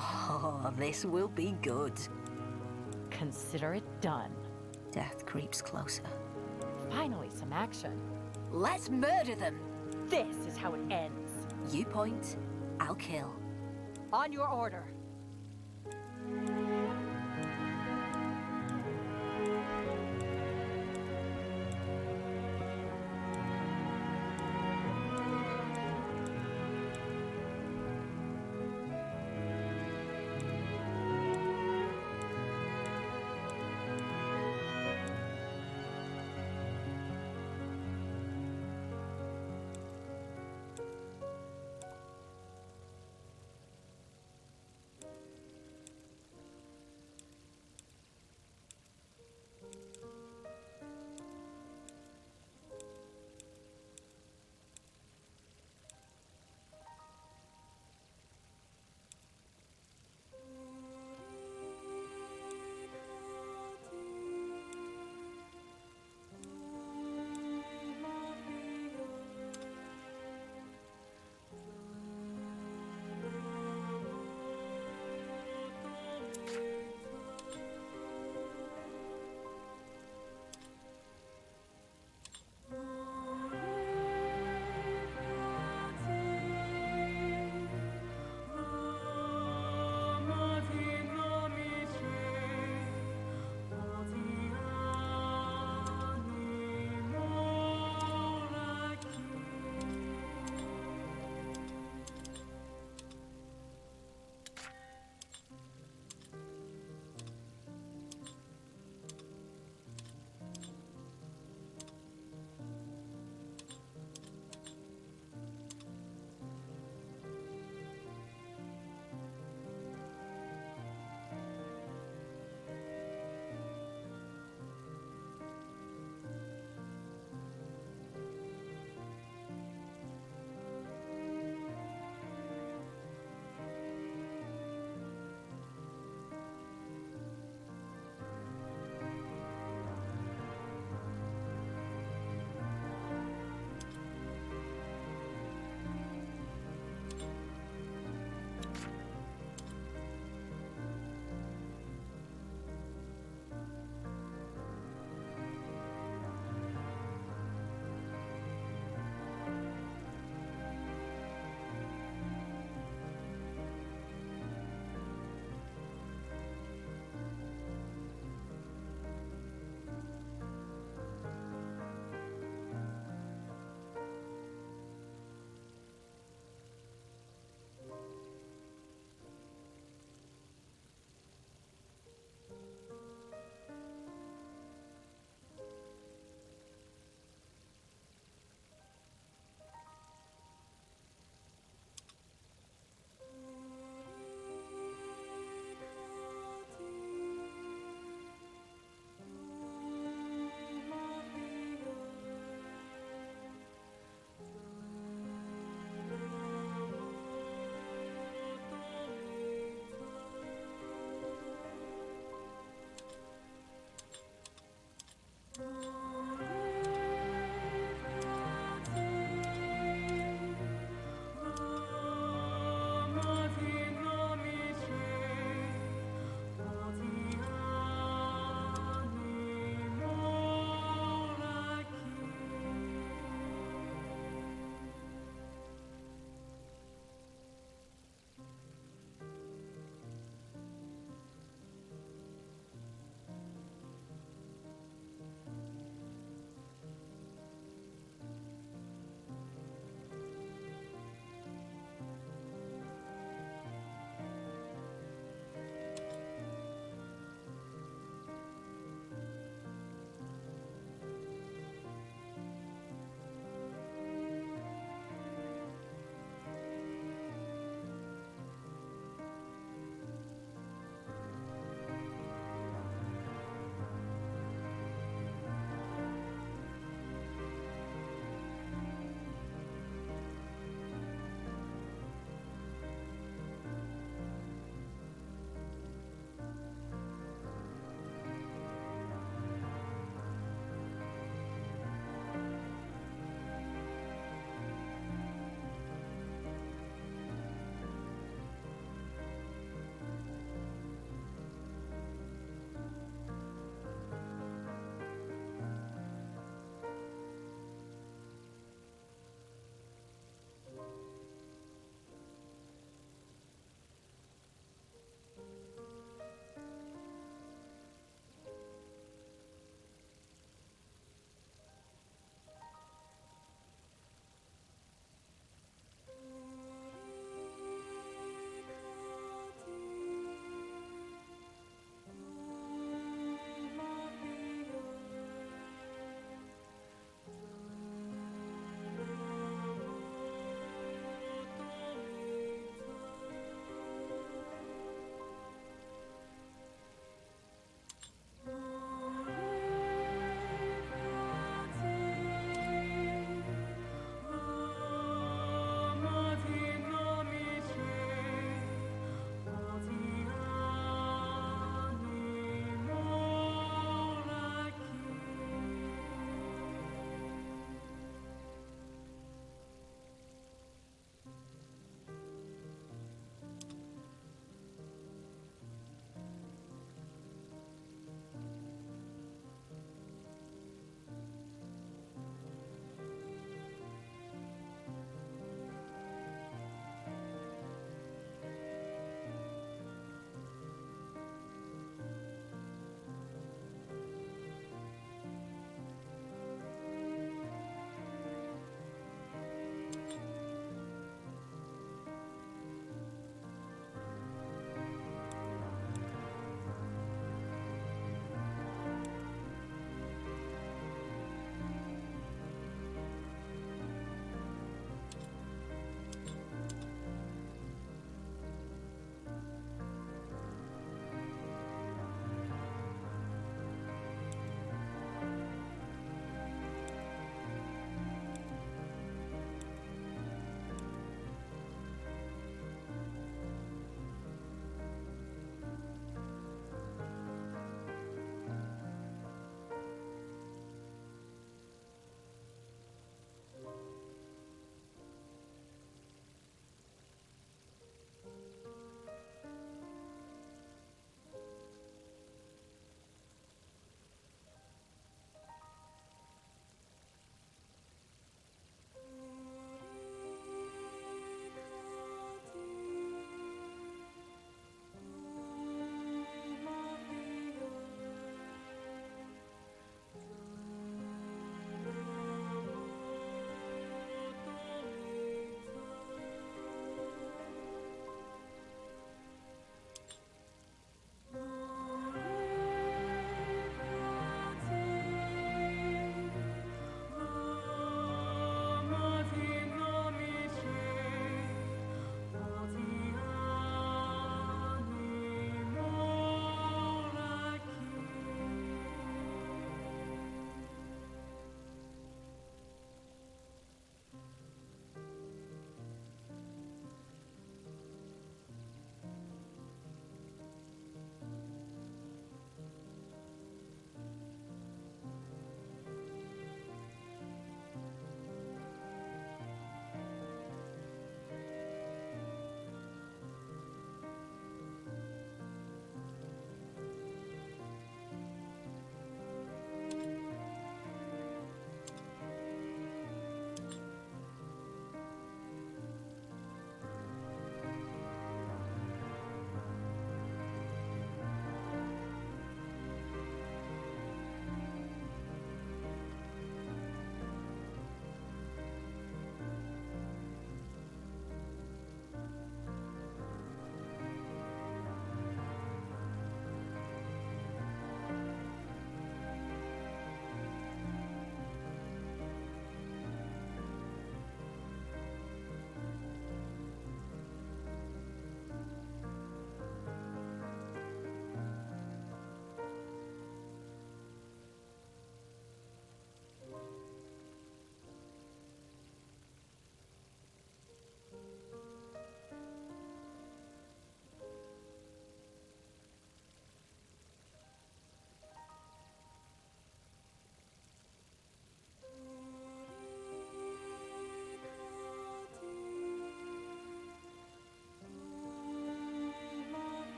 Oh, this will be good. Consider it done. Death creeps closer. Finally, some action. Let's murder them! This is how it ends. You point, I'll kill. On your order.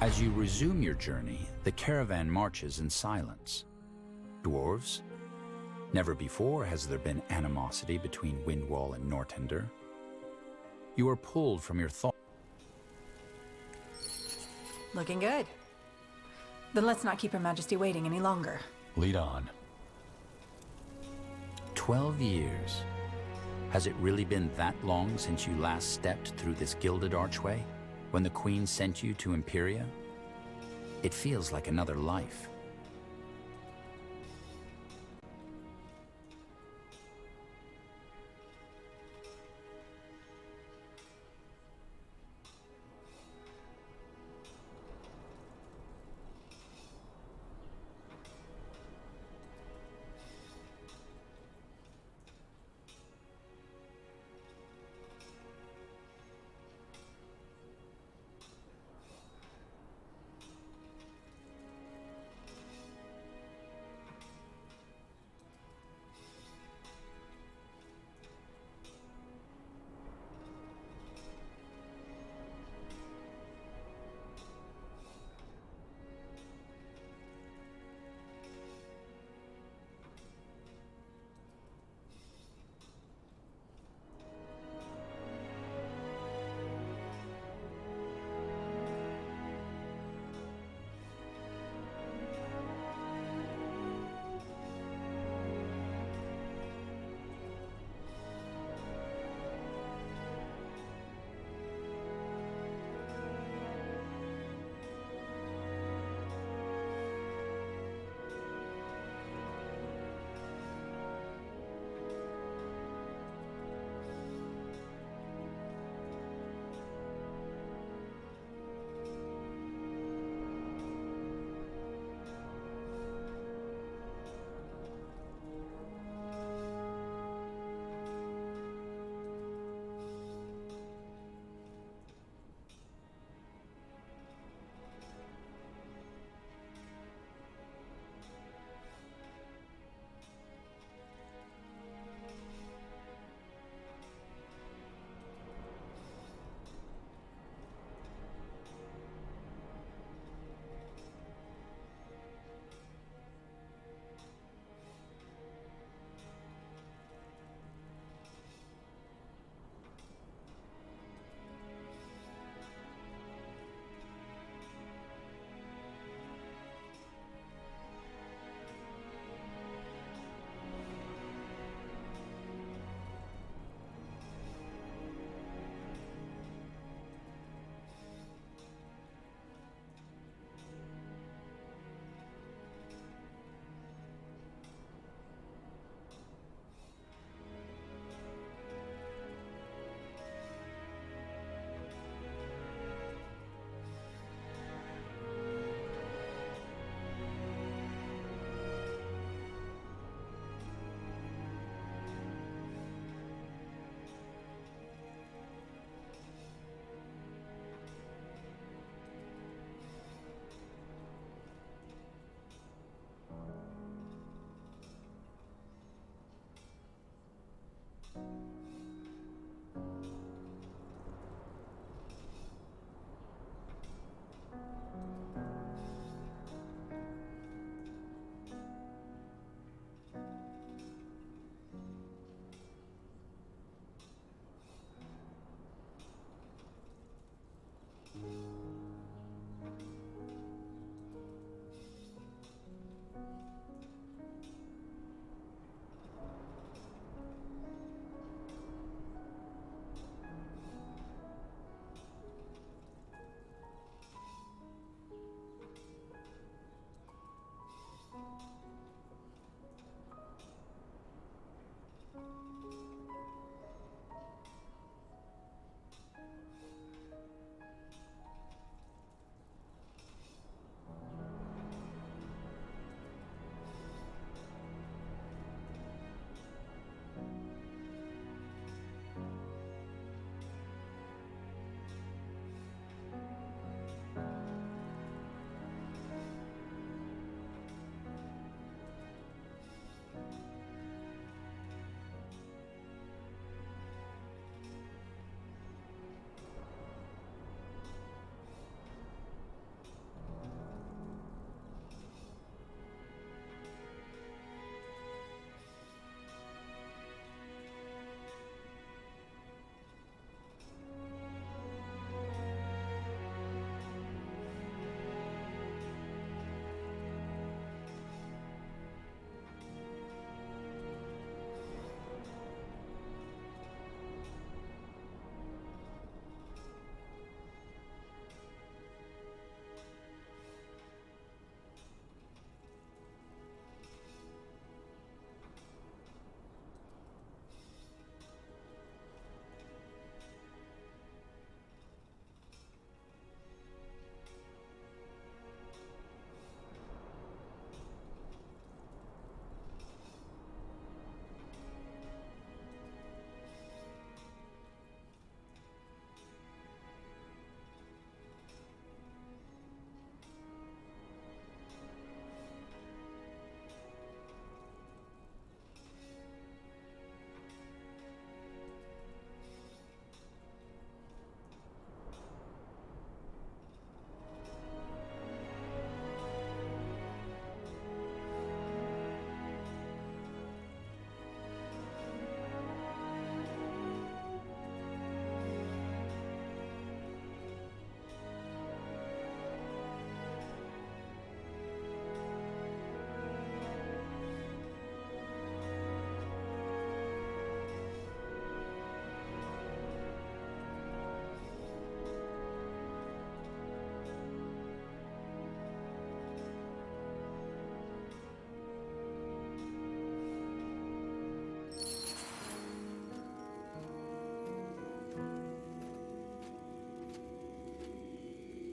As you resume your journey, the caravan marches in silence. Dwarves? Never before has there been animosity between Windwall and Nortender. You are pulled from your thoughts. Looking good. Then let's not keep Her Majesty waiting any longer. Lead on. 12 years. Has it really been that long since you last stepped through this gilded archway, when the Queen sent you to Imperia? It feels like another life.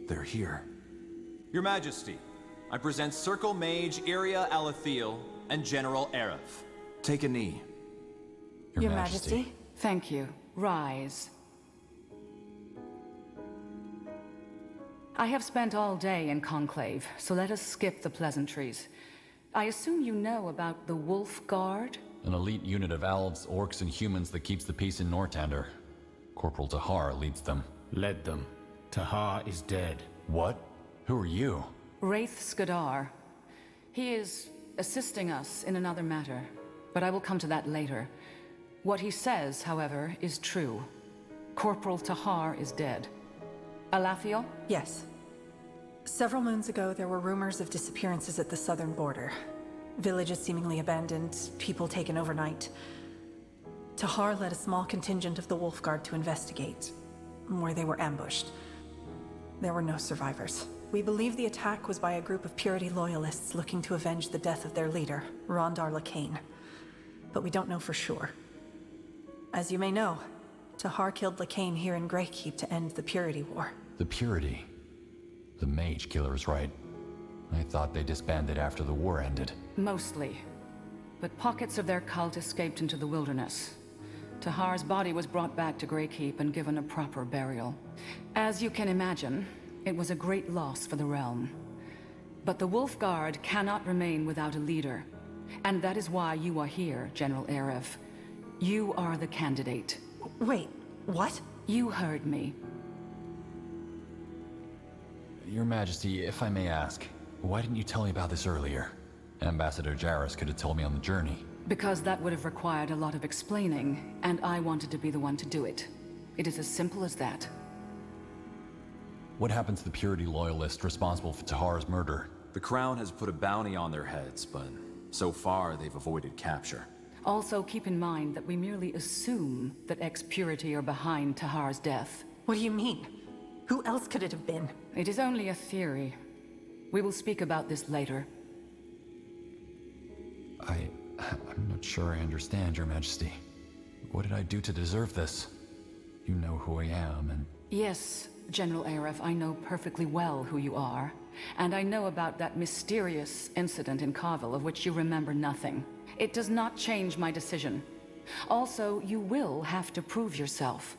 They're here. Your Majesty, I present Circle Mage Iria Alathiel and General Arev. Take a knee. Your Majesty? Thank you. Rise. I have spent all day in Conclave, so let us skip the pleasantries. I assume you know about the Wolf Guard? An elite unit of elves, orcs, and humans that keeps the peace in Northander. Corporal Tahar leads them. Led them. Tahar is dead. What? Who are you? Wraith Skadar. He is assisting us in another matter, but I will come to that later. What he says, however, is true. Corporal Tahar is dead. Alathiel? Yes. Several moons ago, there were rumors of disappearances at the southern border. Villages seemingly abandoned, people taken overnight. Tahar led a small contingent of the Wolf Guard to investigate, where they were ambushed. There were no survivors. We believe the attack was by a group of Purity loyalists looking to avenge the death of their leader, Rondar Lacane. But we don't know for sure. As you may know, Tahar killed Lacane here in Greykeep to end the Purity War. The Purity. The mage killer is right. I thought they disbanded after the war ended. Mostly. But pockets of their cult escaped into the wilderness. Tahar's body was brought back to Greykeep and given a proper burial. As you can imagine, it was a great loss for the realm. But the Wolf Guard cannot remain without a leader. And that is why you are here, General Arev. You are the candidate. Wait, what? You heard me. Your Majesty, if I may ask, why didn't you tell me about this earlier? Ambassador Jarrus could have told me on the journey. Because that would have required a lot of explaining, and I wanted to be the one to do it. It is as simple as that. What happened to the Purity loyalist responsible for Tahar's murder? The Crown has put a bounty on their heads, but so far they've avoided capture. Also, keep in mind that we merely assume that ex-Purity are behind Tahar's death. What do you mean? Who else could it have been? It is only a theory. We will speak about this later. I'm not sure I understand, Your Majesty. What did I do to deserve this? You know who I am, and... Yes, General Arev, I know perfectly well who you are. And I know about that mysterious incident in Carville of which you remember nothing. It does not change my decision. Also, you will have to prove yourself.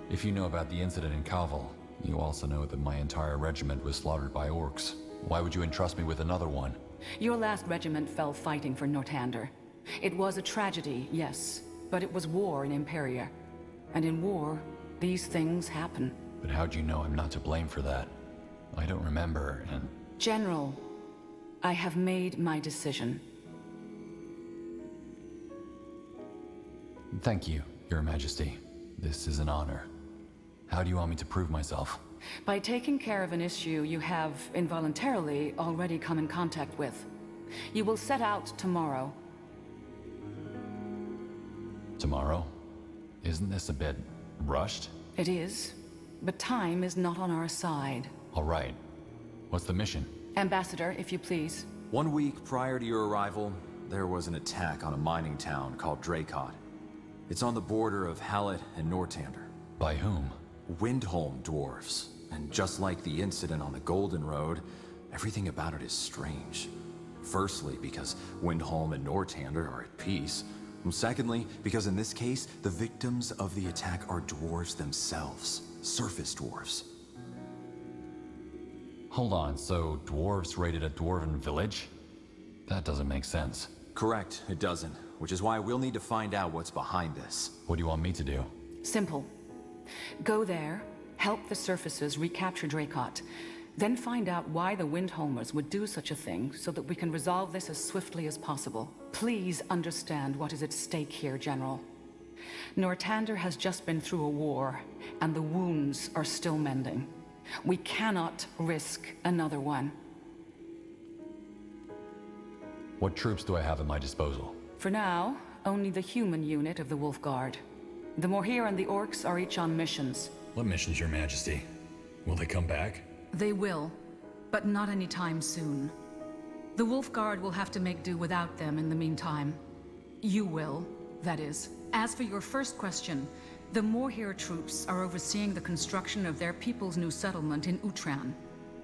If you know about the incident in Carville, you also know that my entire regiment was slaughtered by orcs. Why would you entrust me with another one? Your last regiment fell fighting for Northander. It was a tragedy, yes, but it was war in Imperia. And in war, these things happen. But how'd you know I'm not to blame for that? I don't remember, and... General, I have made my decision. Thank you, Your Majesty. This is an honor. How do you want me to prove myself? By taking care of an issue you have, involuntarily, already come in contact with. You will set out tomorrow. Tomorrow? Isn't this a bit rushed? It is, but time is not on our side. All right. What's the mission? Ambassador, if you please. 1 week prior to your arrival, there was an attack on a mining town called Dracot. It's on the border of Hallett and Northander. By whom? Windholm dwarves. And just like the incident on the Golden Road, everything about it is strange. Firstly, because Windholm and Northander are at peace. And secondly, because in this case, the victims of the attack are dwarves themselves. Surface dwarves. Hold on, so dwarves raided a dwarven village? That doesn't make sense. Correct, it doesn't. Which is why we'll need to find out what's behind this. What do you want me to do? Simple. Go there, help the surfaces recapture Dracot, then find out why the Windholmers would do such a thing so that we can resolve this as swiftly as possible. Please understand what is at stake here, General. Northander has just been through a war, and the wounds are still mending. We cannot risk another one. What troops do I have at my disposal? For now, only the human unit of the Wolf Guard. The Morhir and the Orcs are each on missions. What missions, Your Majesty? Will they come back? They will, but not anytime soon. The Wolf Guard will have to make do without them in the meantime. You will, that is. As for your first question, The Morhir troops are overseeing the construction of their people's new settlement in Utran.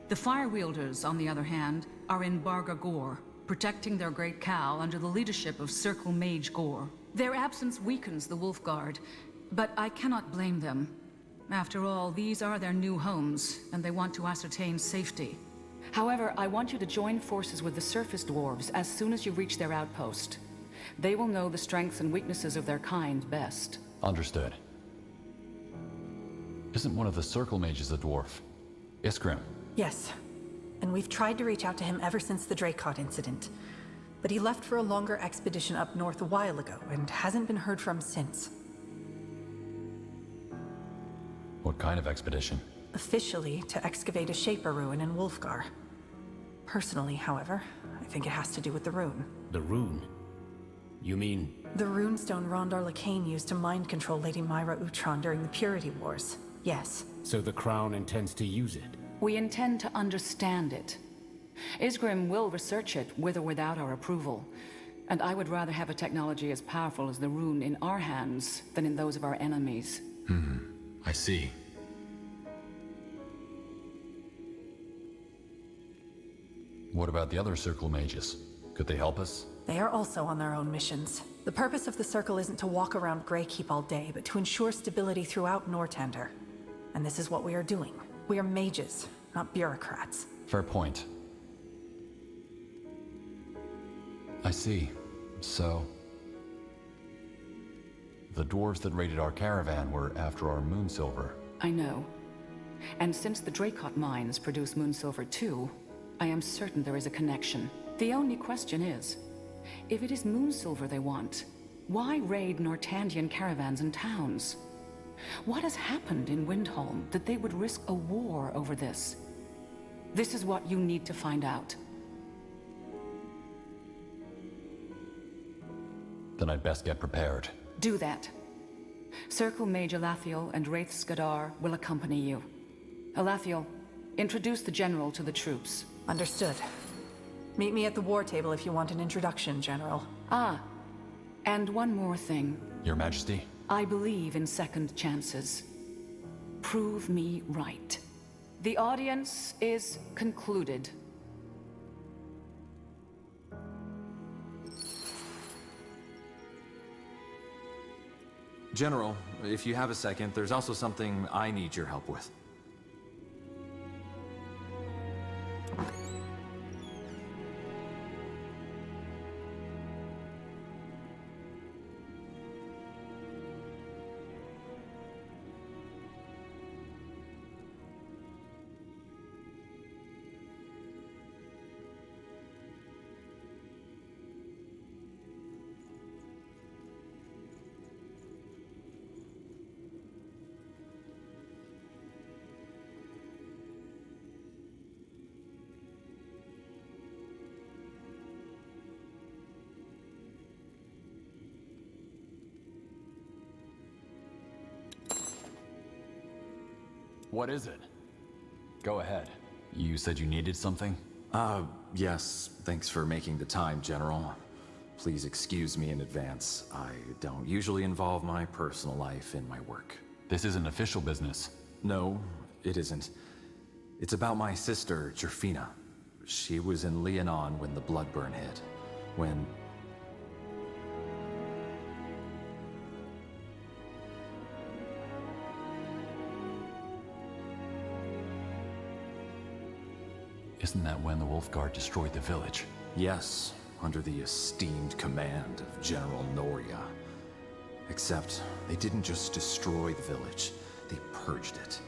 The Firewielders, on the other hand, are in Barga Gor, protecting their great cow under the leadership of Circle Mage Gor. Their absence weakens the Wolf Guard, but I cannot blame them. After all, these are their new homes, and they want to ascertain safety. However, I want you to join forces with the surface dwarves as soon as you reach their outpost. They will know the strengths and weaknesses of their kind best. Understood. Isn't one of the Circle Mages a dwarf? Iskrim. Yes. And we've tried to reach out to him ever since the Dracot incident. But he left for a longer expedition up north a while ago, and hasn't been heard from since. What kind of expedition? Officially, to excavate a Shaper ruin in Wolfgar. Personally, however, I think it has to do with the rune. The rune? You mean... The runestone Rondar Lacane used to mind control Lady Myra Utron during the Purity Wars. Yes. So the Crown intends to use it? We intend to understand it. Isgrim will research it with or without our approval. And I would rather have a technology as powerful as the rune in our hands than in those of our enemies. I see. What about the other Circle Mages? Could they help us? They are also on their own missions. The purpose of the Circle isn't to walk around Greykeep all day, but to ensure stability throughout Northander. And this is what we are doing. We are mages, not bureaucrats. Fair point. I see. So... the dwarves that raided our caravan were after our moonsilver. I know. And since the Dracot mines produce moonsilver too, I am certain there is a connection. The only question is, if it is moonsilver they want, why raid Nortandian caravans and towns? What has happened in Windholm that they would risk a war over this? This is what you need to find out. Then I'd best get prepared. Do that. Circle Mage Alathiel and Wraith Skadar will accompany you. Alathiel, introduce the General to the troops. Understood. Meet me at the war table if you want an introduction, General. Ah, and one more thing. Your Majesty? I believe in second chances. Prove me right. The audience is concluded. General, if you have a second, there's also something I need your help with. What is it? Go ahead. You said you needed something? Yes. Thanks for making the time, General. Please excuse me in advance. I don't usually involve my personal life in my work. This isn't official business. No, it isn't. It's about my sister, Jerfina. She was in Leonon when the Bloodburn hit. When... Isn't that when the Wolfguard destroyed the village? Yes, under the esteemed command of General Noria. Except, they didn't just destroy the village, they purged it.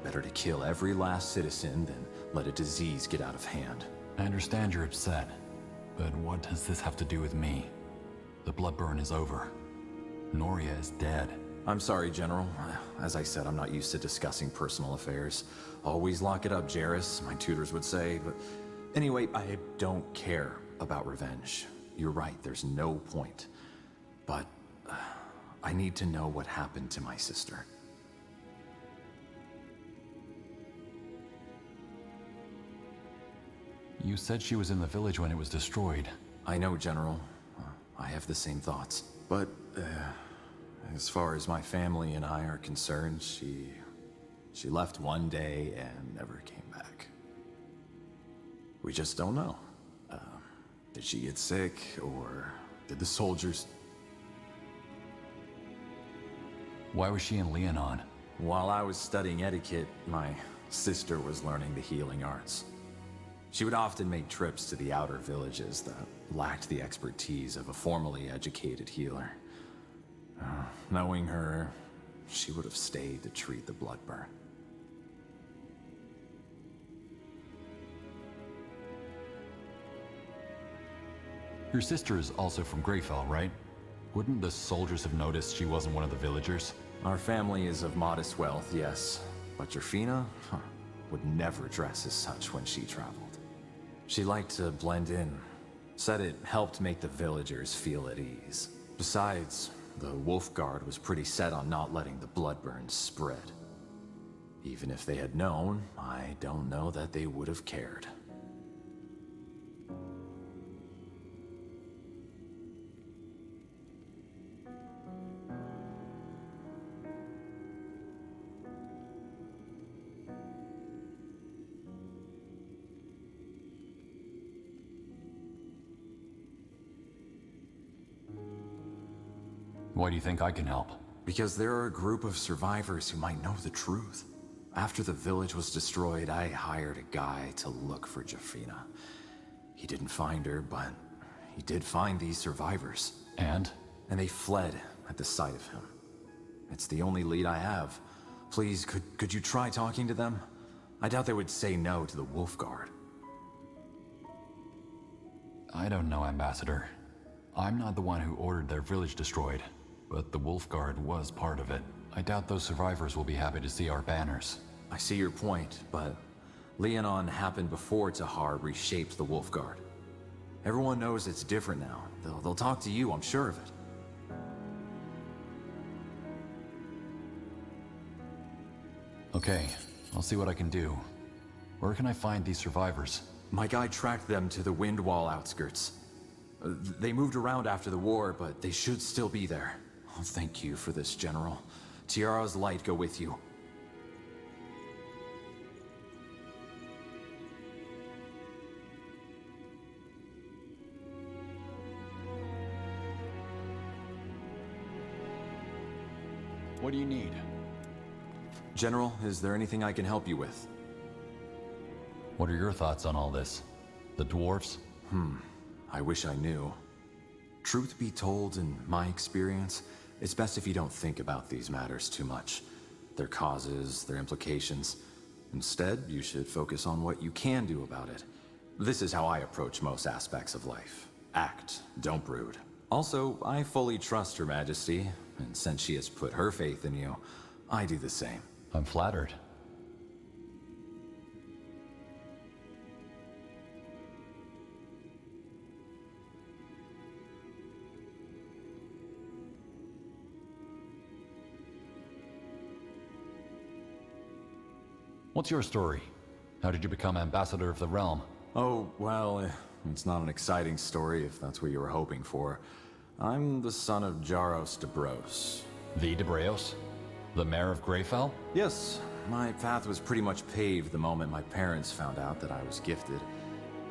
Better to kill every last citizen than let a disease get out of hand. I understand you're upset, but what does this have to do with me? The Bloodburn is over. Noria is dead. I'm sorry, General. As I said, I'm not used to discussing personal affairs. Always lock it up, Jarrus, my tutors would say, but... Anyway, I don't care about revenge. You're right, there's no point. But... I need to know what happened to my sister. You said she was in the village when it was destroyed. I know, General. I have the same thoughts. But, As far as my family and I are concerned, she left one day and never came back. We just don't know. Did she get sick, or did the soldiers... Why was she in Leonon? While I was studying etiquette, my sister was learning the healing arts. She would often make trips to the outer villages that lacked the expertise of a formally educated healer. Knowing her, she would have stayed to treat the blood burn. Your sister is also from Greyfell, right? Wouldn't the soldiers have noticed she wasn't one of the villagers? Our family is of modest wealth, yes. But Jafina would never dress as such when she traveled. She liked to blend in. Said it helped make the villagers feel at ease. Besides, the Wolf Guard was pretty set on not letting the bloodburns spread. Even if they had known, I don't know that they would have cared. Why do you think I can help? Because there are a group of survivors who might know the truth. After the village was destroyed, I hired a guy to look for Jafina. He didn't find her, but he did find these survivors. And? And they fled at the sight of him. It's the only lead I have. Please, could you try talking to them? I doubt they would say no to the Wolf Guard. I don't know, Ambassador. I'm not the one who ordered their village destroyed, but the Wolf Guard was part of it. I doubt those survivors will be happy to see our banners. I see your point, but Leonon happened before Tahar reshaped the Wolf Guard. Everyone knows it's different now. They'll talk to you, I'm sure of it. Okay, I'll see what I can do. Where can I find these survivors? My guy tracked them to the Windwall outskirts. They moved around after the war, but they should still be there. Oh, thank you for this, General. Tiara's light go with you. What do you need? General, is there anything I can help you with? What are your thoughts on all this? The dwarves? I wish I knew. Truth be told, in my experience, it's best if you don't think about these matters too much. Their causes, their implications. Instead, you should focus on what you can do about it. This is how I approach most aspects of life. Act, don't brood. Also, I fully trust Her Majesty, and since she has put her faith in you, I do the same. I'm flattered. What's your story? How did you become Ambassador of the Realm? Oh, well, it's not an exciting story if that's what you were hoping for. I'm the son of Jaros de Bros. The de Breos? The mayor of Greyfell? Yes, my path was pretty much paved the moment my parents found out that I was gifted.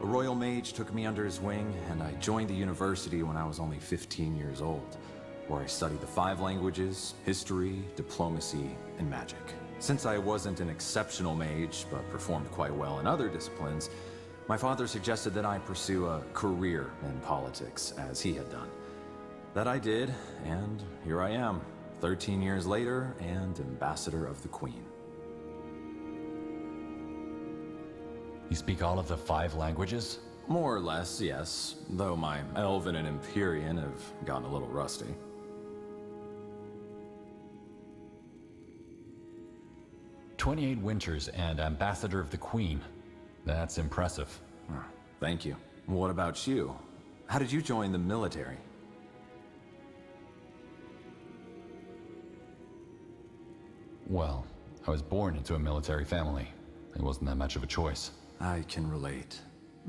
A royal mage took me under his wing, and I joined the university when I was only 15 years old, where I studied the 5 languages, history, diplomacy, and magic. Since I wasn't an exceptional mage, but performed quite well in other disciplines, my father suggested that I pursue a career in politics, as he had done. That I did, and here I am, 13 years later, and Ambassador of the Queen. You speak all of the 5 languages? More or less, yes, though my Elven and Empyrean have gotten a little rusty. 28 winters and Ambassador of the Queen. That's impressive. Thank you. What about you? How did you join the military? Well, I was born into a military family. It wasn't that much of a choice. I can relate.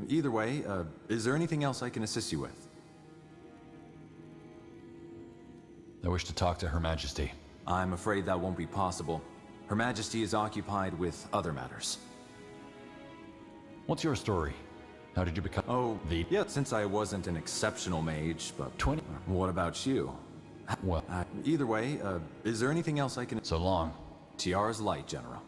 Either way, is there anything else I can assist you with? I wish to talk to Her Majesty. I'm afraid that won't be possible. Her Majesty is occupied with other matters. What's your story? How did you become Yeah, since I wasn't an exceptional mage, but 20? what about you? Well, Either way, is there anything else I can... so long. Tiara's light, General.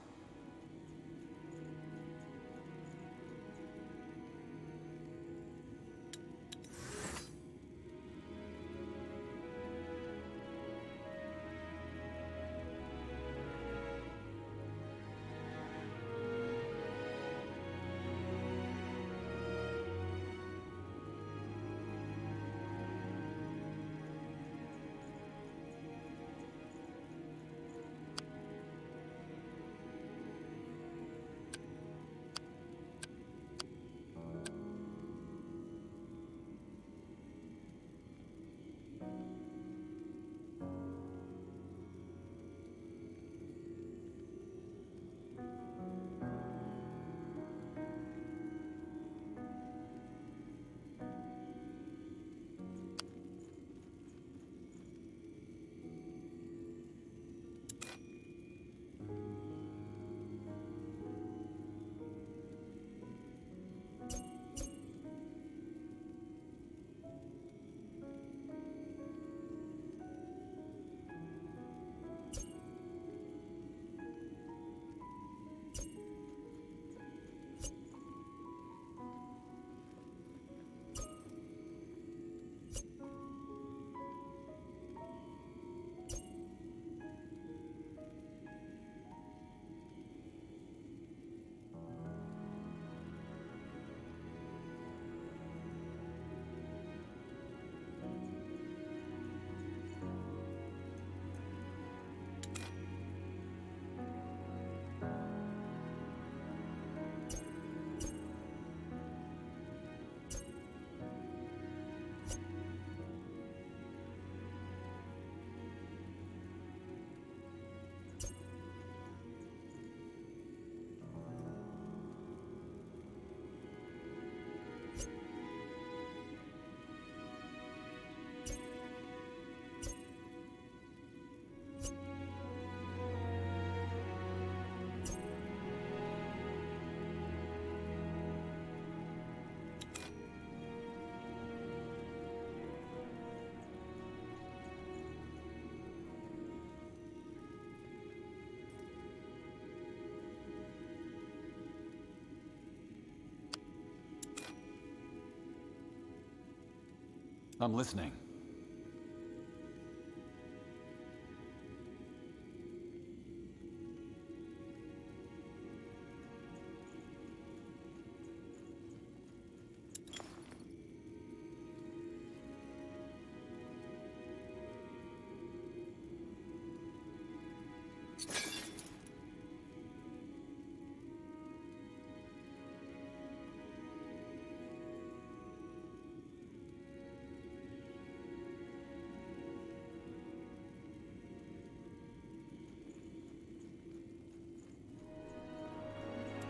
I'm listening.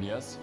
Yes?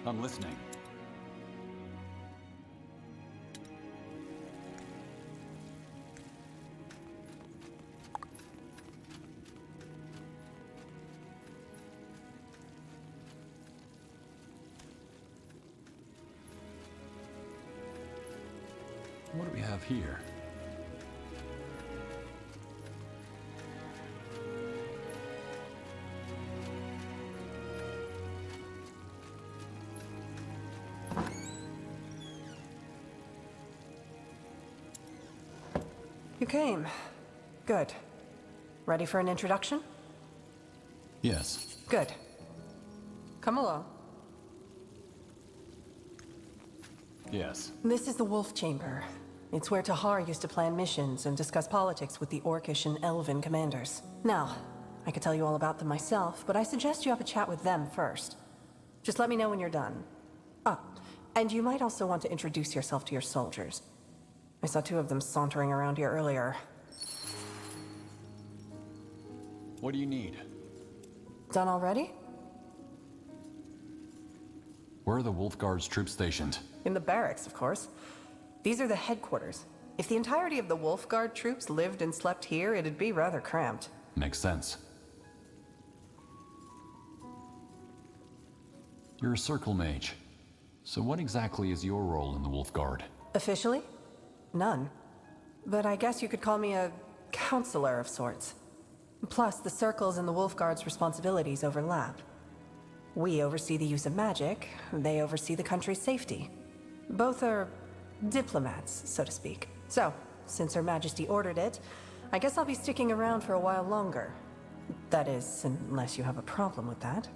I'm listening. What do we have here? You came. Good. Ready for an introduction? Yes. Good. Come along. Yes. This is the Wolf Chamber. It's where Tahar used to plan missions and discuss politics with the Orcish and Elven commanders. Now, I could tell you all about them myself, but I suggest you have a chat with them first. Just let me know when you're done. Ah, and you might also want to introduce yourself to your soldiers. I saw 2 of them sauntering around here earlier. What do you need? Done already? Where are the Wolfguard's troops stationed? In the barracks, of course. These are the headquarters. If the entirety of the Wolfguard troops lived and slept here, it'd be rather cramped. Makes sense. You're a circle mage. So what exactly is your role in the Wolfguard? Officially? None. But I guess you could call me a counselor of sorts. Plus, the Circle's and the Wolfguard's responsibilities overlap. We oversee the use of magic, they oversee the country's safety. Both are diplomats, so to speak. So, since Her Majesty ordered it, I guess I'll be sticking around for a while longer. That is, unless you have a problem with that.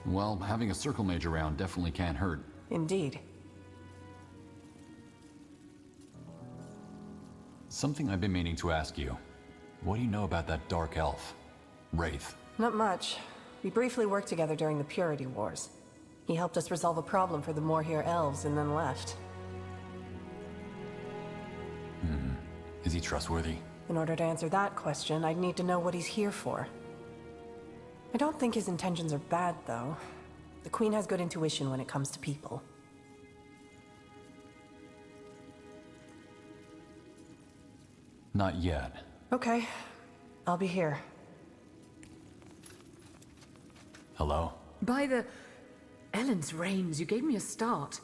Well, having a circle mage around definitely can't hurt. Indeed. Something I've been meaning to ask you. What do you know about that dark elf? Wraith. Not much. We briefly worked together during the Purity Wars. He helped us resolve a problem for the Morhir elves and then left. Is he trustworthy? In order to answer that question, I'd need to know what he's here for. I don't think his intentions are bad, though. The Queen has good intuition when it comes to people. Not yet. Okay. I'll be here. Hello? By the... Ellen's reins, you gave me a start.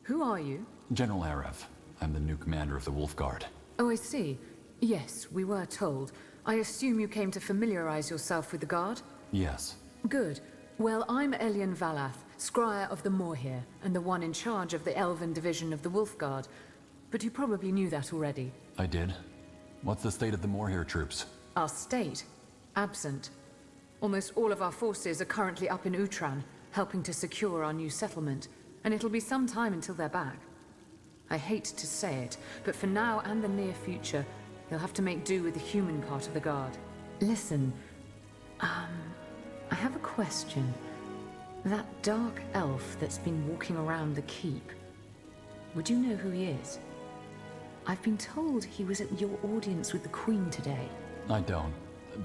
Who are you? General Arev. I'm the new commander of the Wolfguard. Oh, I see. Yes, we were told. I assume you came to familiarize yourself with the Guard? Yes. Good. Well, I'm Elian Valath, Scryer of the Morhir, and the one in charge of the Elven division of the Wolfguard. But you probably knew that already. I did. What's the state of the Morhir troops? Our state? Absent. Almost all of our forces are currently up in Utran, helping to secure our new settlement, and it'll be some time until they're back. I hate to say it, but for now and the near future, you'll have to make do with the human part of the Guard. Listen, I have a question. That dark elf that's been walking around the keep, would you know who he is? I've been told he was at your audience with the Queen today. I don't,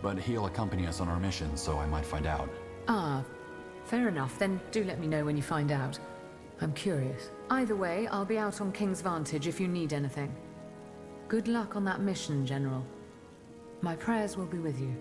but he'll accompany us on our mission, so I might find out. Ah, fair enough. Then do let me know when you find out. I'm curious. Either way, I'll be out on King's Vantage if you need anything. Good luck on that mission, General. My prayers will be with you.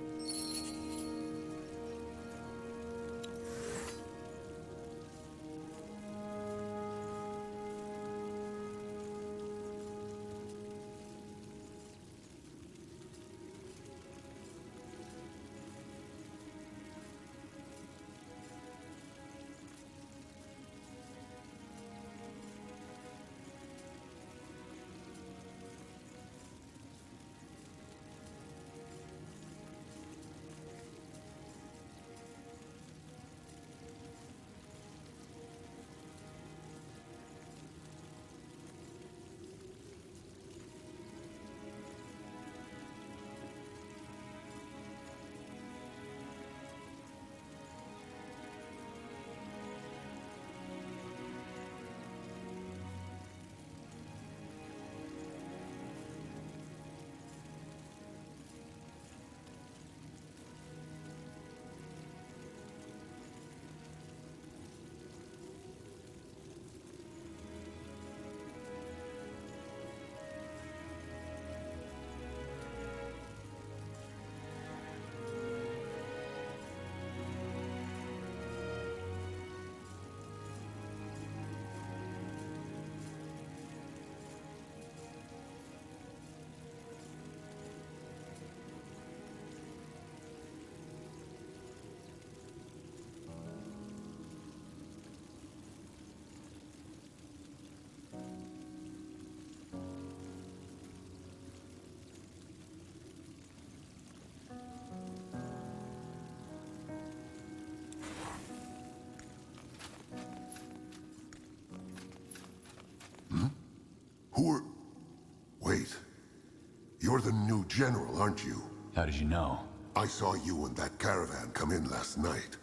You're the new general, aren't you? How did you know? I saw you and that caravan come in last night.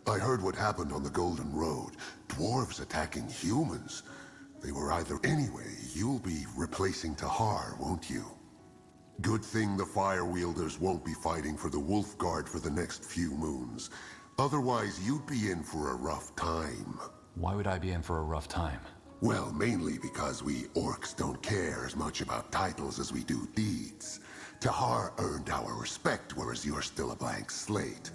I heard what happened on the Golden Road. Dwarves attacking humans. They were either... Anyway, you'll be replacing Tahar, won't you? Good thing the Fire Wielders won't be fighting for the Wolf Guard for the next few moons. Otherwise, you'd be in for a rough time. Why would I be in for a rough time? Well, mainly because we orcs don't care as much about titles as we do deeds. Tahar earned our respect, whereas you're still a blank slate.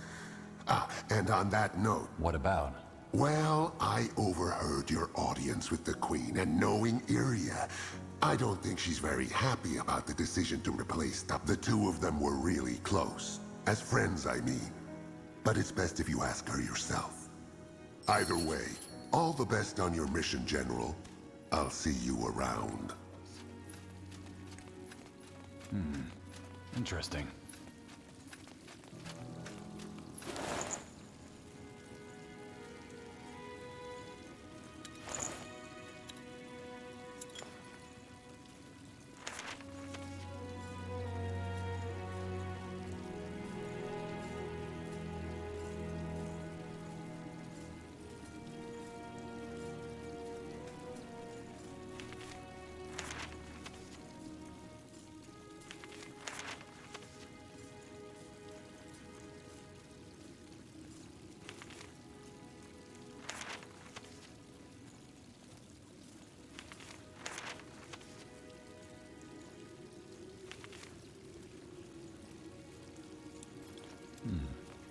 Ah, and on that note... What about? Well, I overheard your audience with the Queen, and knowing Iria, I don't think she's very happy about the decision to replace Tup. The two of them were really close. As friends, I mean. But it's best if you ask her yourself. Either way, all the best on your mission, General. I'll see you around. Interesting.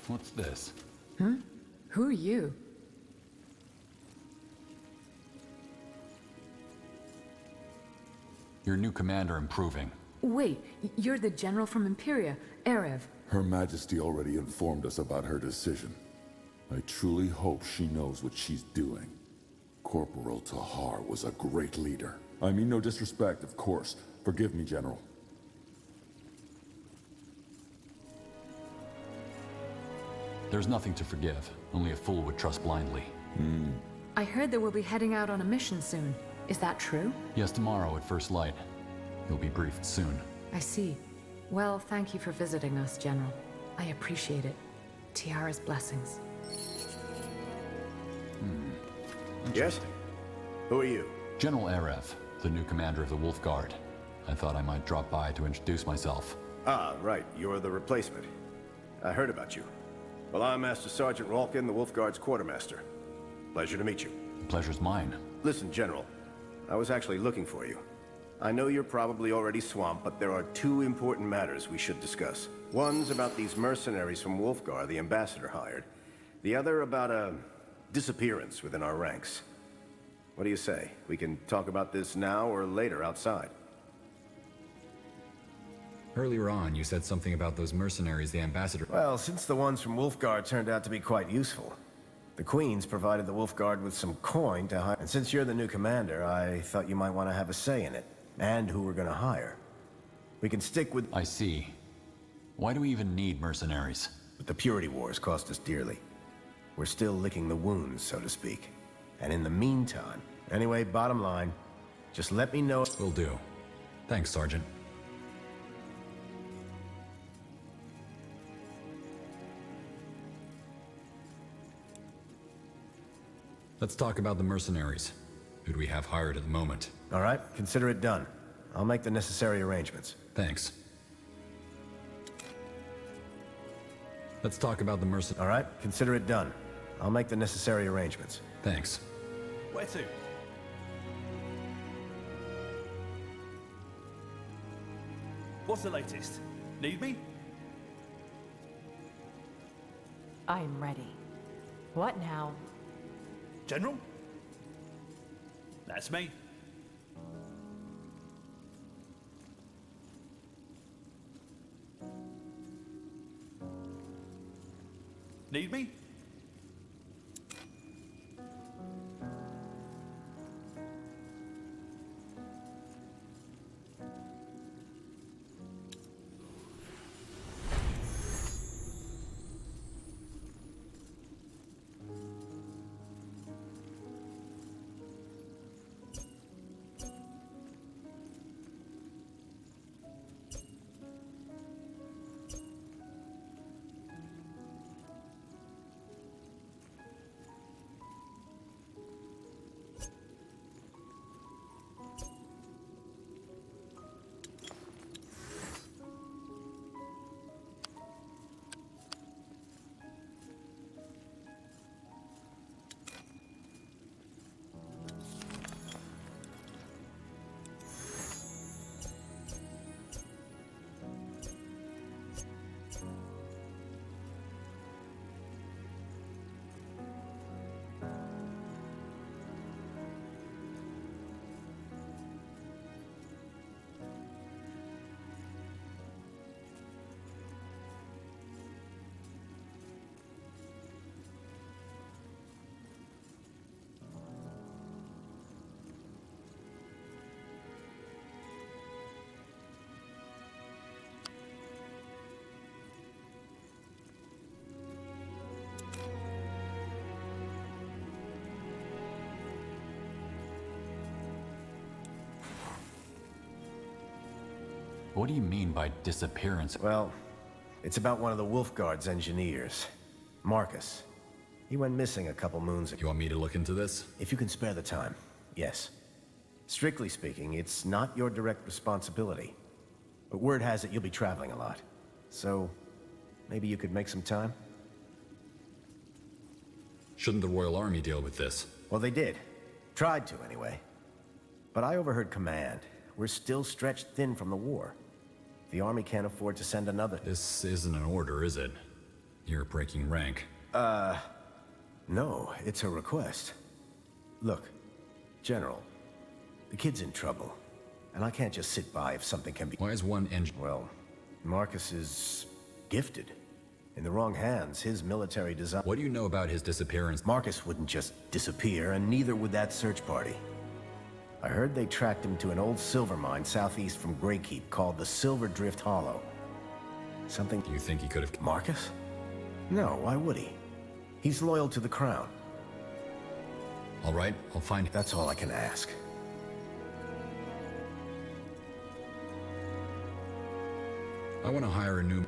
What's this? Who are you? Your new commander improving. Wait, you're the general from Imperia, Erev. Her Majesty already informed us about her decision. I truly hope she knows what she's doing. Corporal Tahar was a great leader. I mean no disrespect, of course. Forgive me, General. There's nothing to forgive. Only a fool would trust blindly. I heard that we'll be heading out on a mission soon. Is that true? Yes, tomorrow at first light. You'll be briefed soon. I see. Well, thank you for visiting us, General. I appreciate it. Tiara's blessings. Yes? Who are you? General Erev, the new commander of the Wolf Guard. I thought I might drop by to introduce myself. Ah, right. You're the replacement. I heard about you. Well, I'm Master Sergeant Ralkin, the Wolf Guard's quartermaster. Pleasure to meet you. The pleasure's mine. Listen, General. I was actually looking for you. I know you're probably already swamped, but there are two important matters we should discuss. One's about these mercenaries from Wolfgar the ambassador hired. The other about a disappearance within our ranks. What do you say? We can talk about this now or later outside. Earlier on, you said something about those mercenaries the ambassador... Well, since the ones from Wolfguard turned out to be quite useful, the Queen's provided the Wolfguard with some coin to hire. And since you're the new commander, I thought you might want to have a say in it, and who we're gonna hire. We can stick with... I see. Why do we even need mercenaries? But the Purity Wars cost us dearly. We're still licking the wounds, so to speak. And in the meantime... Anyway, bottom line, just let me know... Will do. Thanks, Sergeant. Let's talk about the mercenaries. Who do we have hired at the moment? All right, consider it done. I'll make the necessary arrangements. Thanks. Let's talk about the mercenaries. All right, consider it done. I'll make the necessary arrangements. Thanks. Where to? What's the latest? Need me? I'm ready. What now? General? That's me. Need me? What do you mean by disappearance? Well, it's about one of the Wolfguard's engineers, Marcus. He went missing a couple moons ago. You want me to look into this? If you can spare the time, yes. Strictly speaking, it's not your direct responsibility. But word has it you'll be traveling a lot. So, maybe you could make some time? Shouldn't the Royal Army deal with this? Well, they did. Tried to, anyway. But I overheard command. We're still stretched thin from the war. The Army can't afford to send another. This isn't an order, is it? You're breaking rank. No, it's a request. Look, General, the kid's in trouble. And I can't just sit by if something can be... Why is one engine... Well, Marcus is gifted. In the wrong hands, his military design... What do you know about his disappearance? Marcus wouldn't just disappear, and neither would that search party. I heard they tracked him to an old silver mine southeast from Greykeep called the Silver Drift Hollow. Something... Do you think he could have... Marcus? No, why would he? He's loyal to the Crown. All right, I'll find... That's all I can ask. I want to hire a new...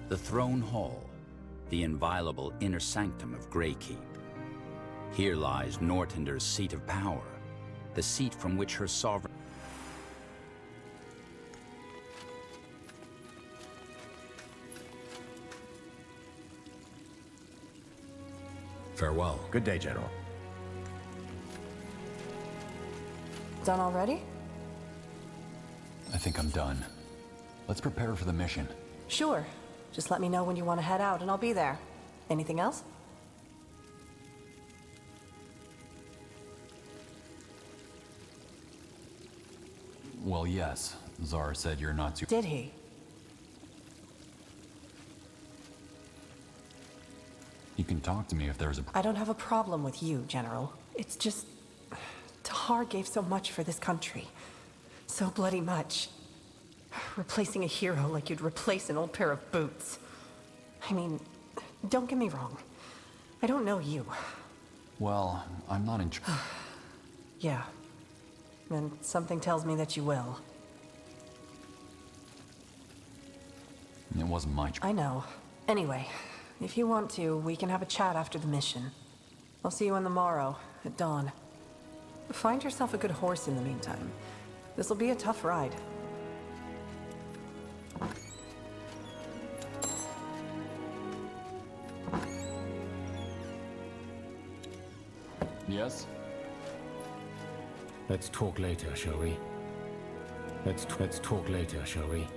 The Throne Hall, the inviolable inner sanctum of Greykeep. Here lies Nortender's seat of power, the seat from which her sovereign... Farewell. Good day, General. Done already? I think I'm done. Let's prepare for the mission. Sure. Just let me know when you want to head out and I'll be there. Anything else? Well, yes. Zara said you're not too... Did he? You can talk to me if there's a... I don't have a problem with you, General. It's just... Tahar gave so much for this country. So bloody much. Replacing a hero like you'd replace an old pair of boots. I mean, don't get me wrong. I don't know you. Well, I'm not in... Yeah. And something tells me that you will. It wasn't my... I know. Anyway, if you want to, we can have a chat after the mission. I'll see you on the morrow, at dawn. Find yourself a good horse in the meantime. This'll be a tough ride. Yes? Let's talk later, shall we? Let's talk later, shall we?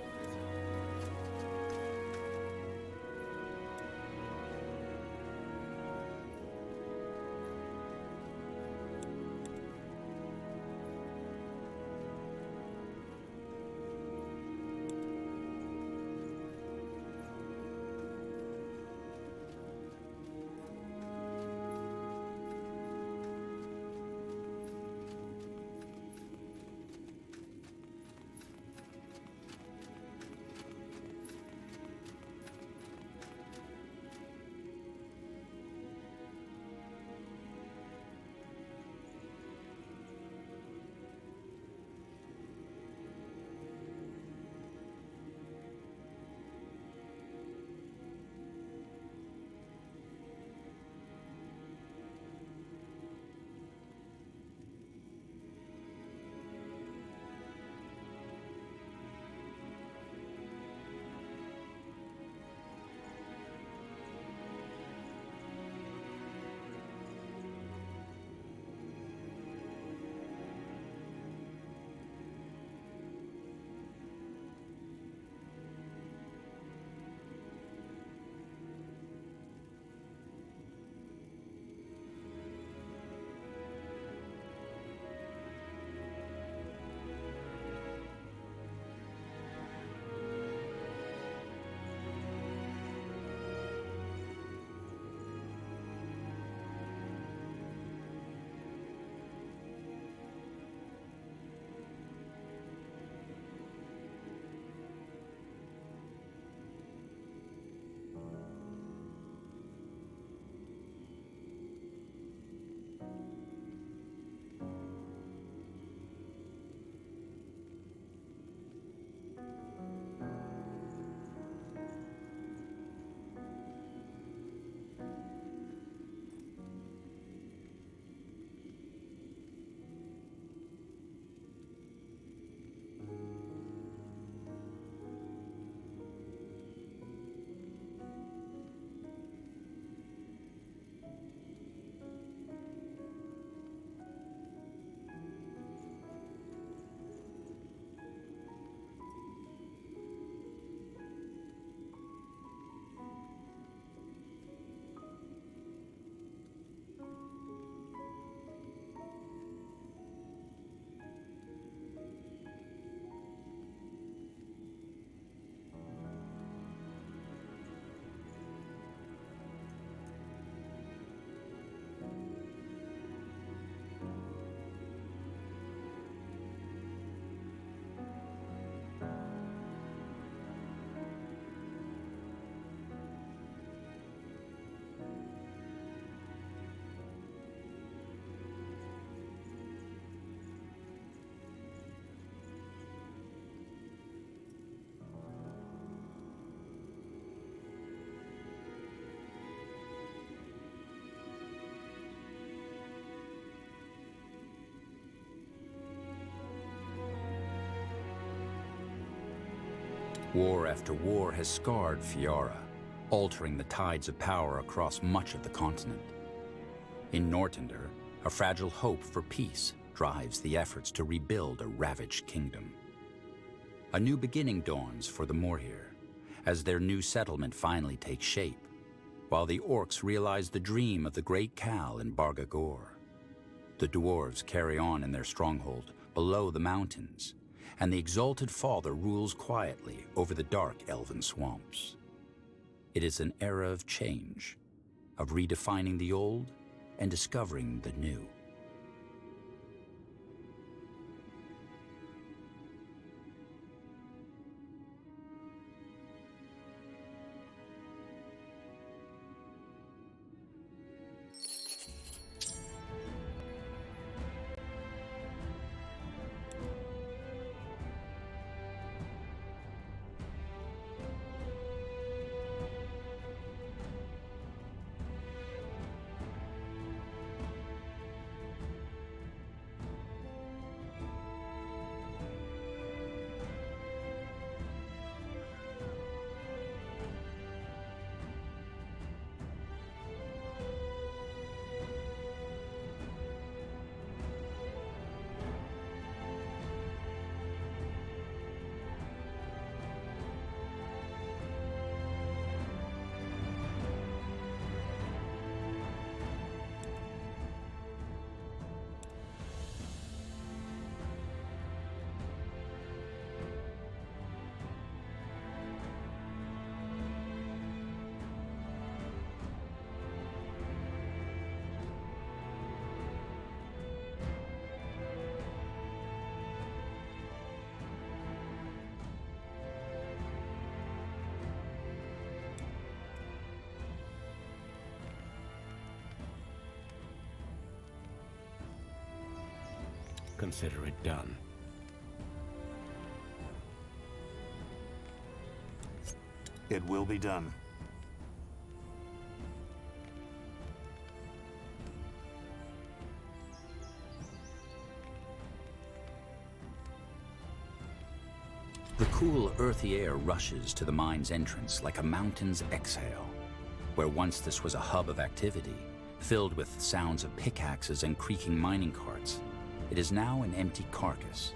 War after war has scarred Fiara, altering the tides of power across much of the continent. In Nortender, a fragile hope for peace drives the efforts to rebuild a ravaged kingdom. A new beginning dawns for the Morhir, as their new settlement finally takes shape, while the orcs realize the dream of the great Khal in Bargagor. The dwarves carry on in their stronghold below the mountains, and the exalted Father rules quietly over the dark elven swamps. It is an era of change, of redefining the old and discovering the new. Consider it done. It will be done. The cool, earthy air rushes to the mine's entrance like a mountain's exhale. Where once this was a hub of activity, filled with sounds of pickaxes and creaking mining carts, it is now an empty carcass.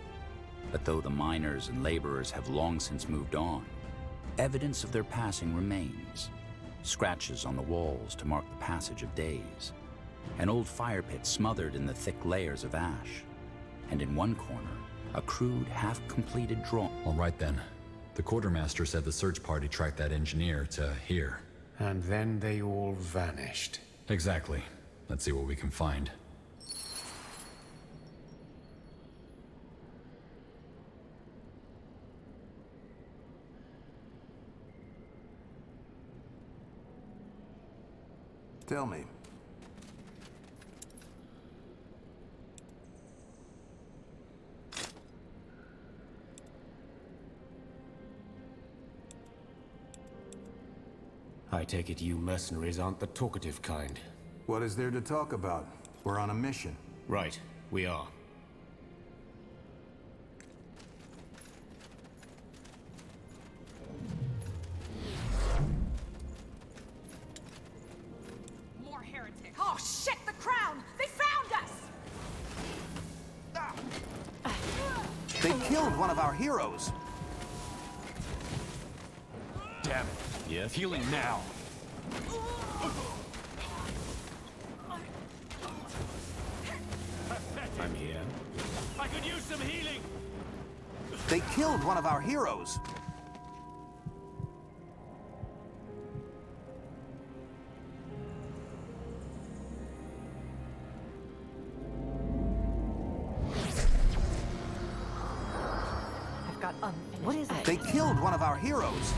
But though the miners and laborers have long since moved on, evidence of their passing remains. Scratches on the walls to mark the passage of days. An old fire pit smothered in the thick layers of ash. And in one corner, a crude, half-completed drawing. All right then. The quartermaster said the search party tracked that engineer to here. And then they all vanished. Exactly. Let's see what we can find. Tell me. I take it you mercenaries aren't the talkative kind. What is there to talk about? We're on a mission. Right, we are. More heretics. Oh shit, the crown! They found us! They killed one of our heroes! Damn it. Yes? Healing now. I'm here. I could use some healing. They killed one of our heroes! I've got unfinished. What is it? They killed one of our heroes!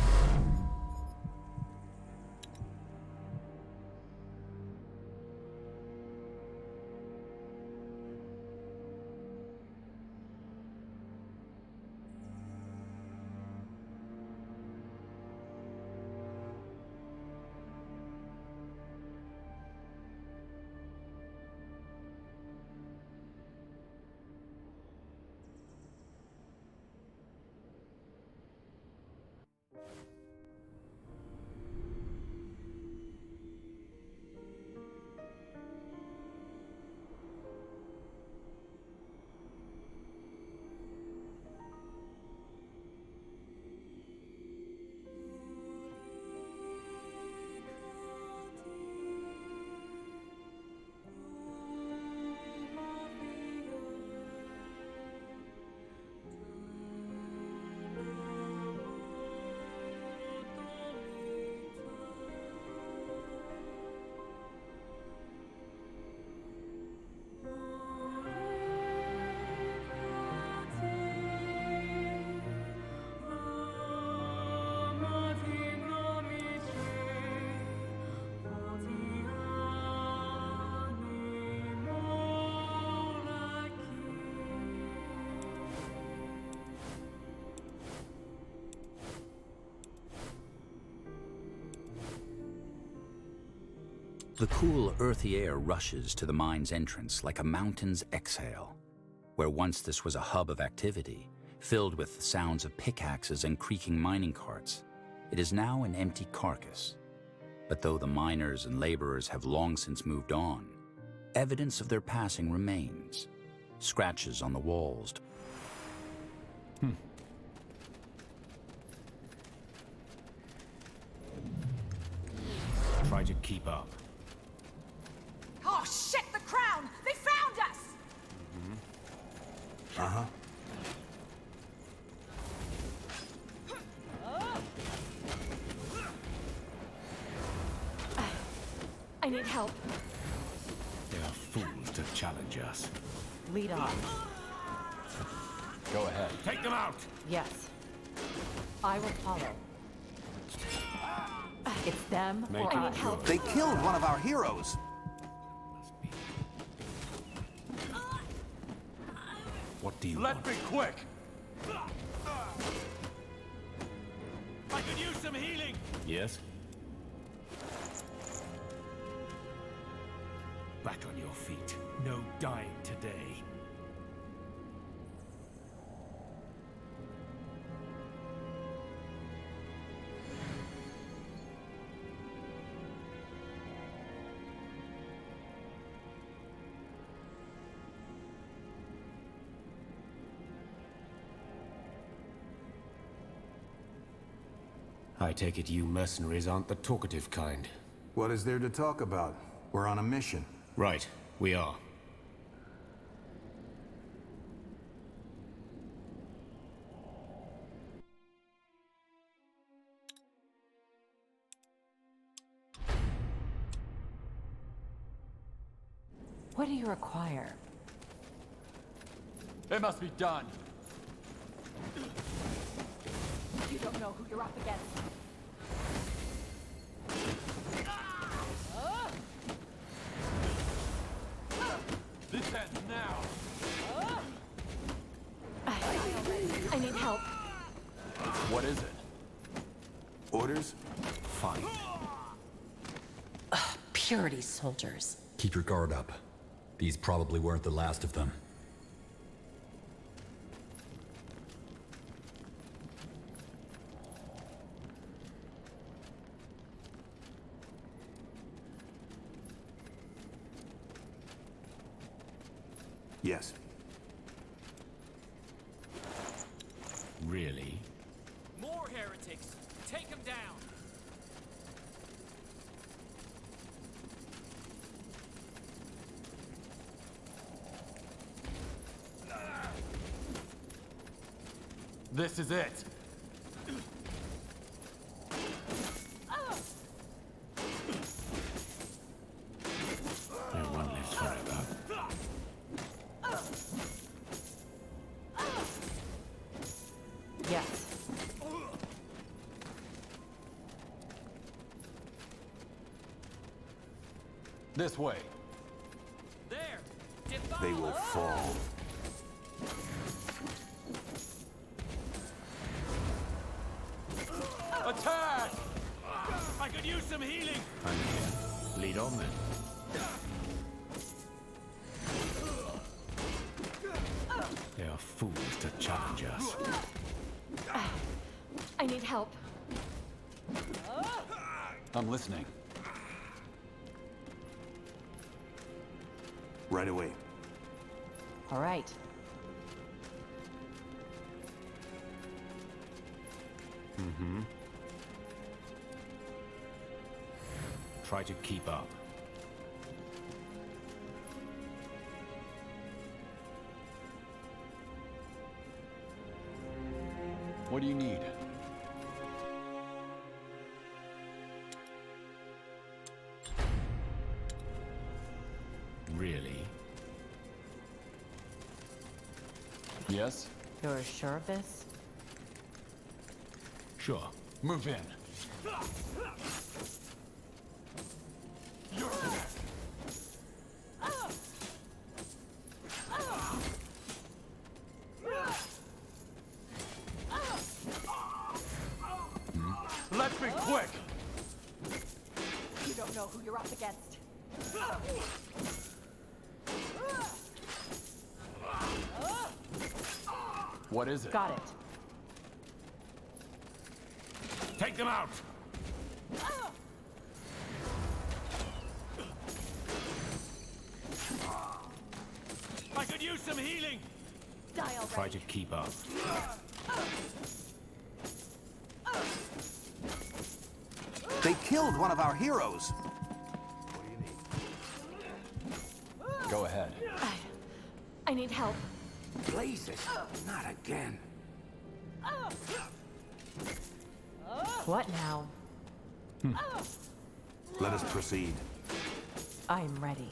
The cool, earthy air rushes to the mine's entrance like a mountain's exhale. Where once this was a hub of activity, filled with sounds of pickaxes and creaking mining carts, it is now an empty carcass. But though the miners and laborers have long since moved on, evidence of their passing remains. Scratches on the walls. Try to keep up. Oh shit, the crown! They found us! Uh-huh. I need help. They are fools to challenge us. Lead on. Go ahead. Take them out! Yes. I will follow. It's them or I need help. They killed one of our heroes. What do you Let's want? be quick! I could use some healing! Yes? Back on your feet. No dying today. I take it you mercenaries aren't the talkative kind. What is there to talk about? We're on a mission. Right, we are. What do you require? It must be done. You don't know who you're up against. This ends now. I need help. What is it? Orders? Fine. Purity soldiers. Keep your guard up. These probably weren't the last of them. Yes. Really? More heretics! Take them down! This is it. No one lives forever. Yes. This way. There! They will fall. Attack! I could use some healing! I'm here. Lead on then. They are fools to challenge us. I need help. I'm listening. Right away. All right. Mm-hmm. Try to keep up. What do you need? Really? Yes? You're sure of this? Sure. Move in. Let's be quick! You don't know who you're up against. What is it? Got it. Take them out! I could use some healing! Die already. Try to keep up. They killed one of our heroes! Go ahead. I need help. Blazes! Not again. What now? Let us proceed. I'm ready.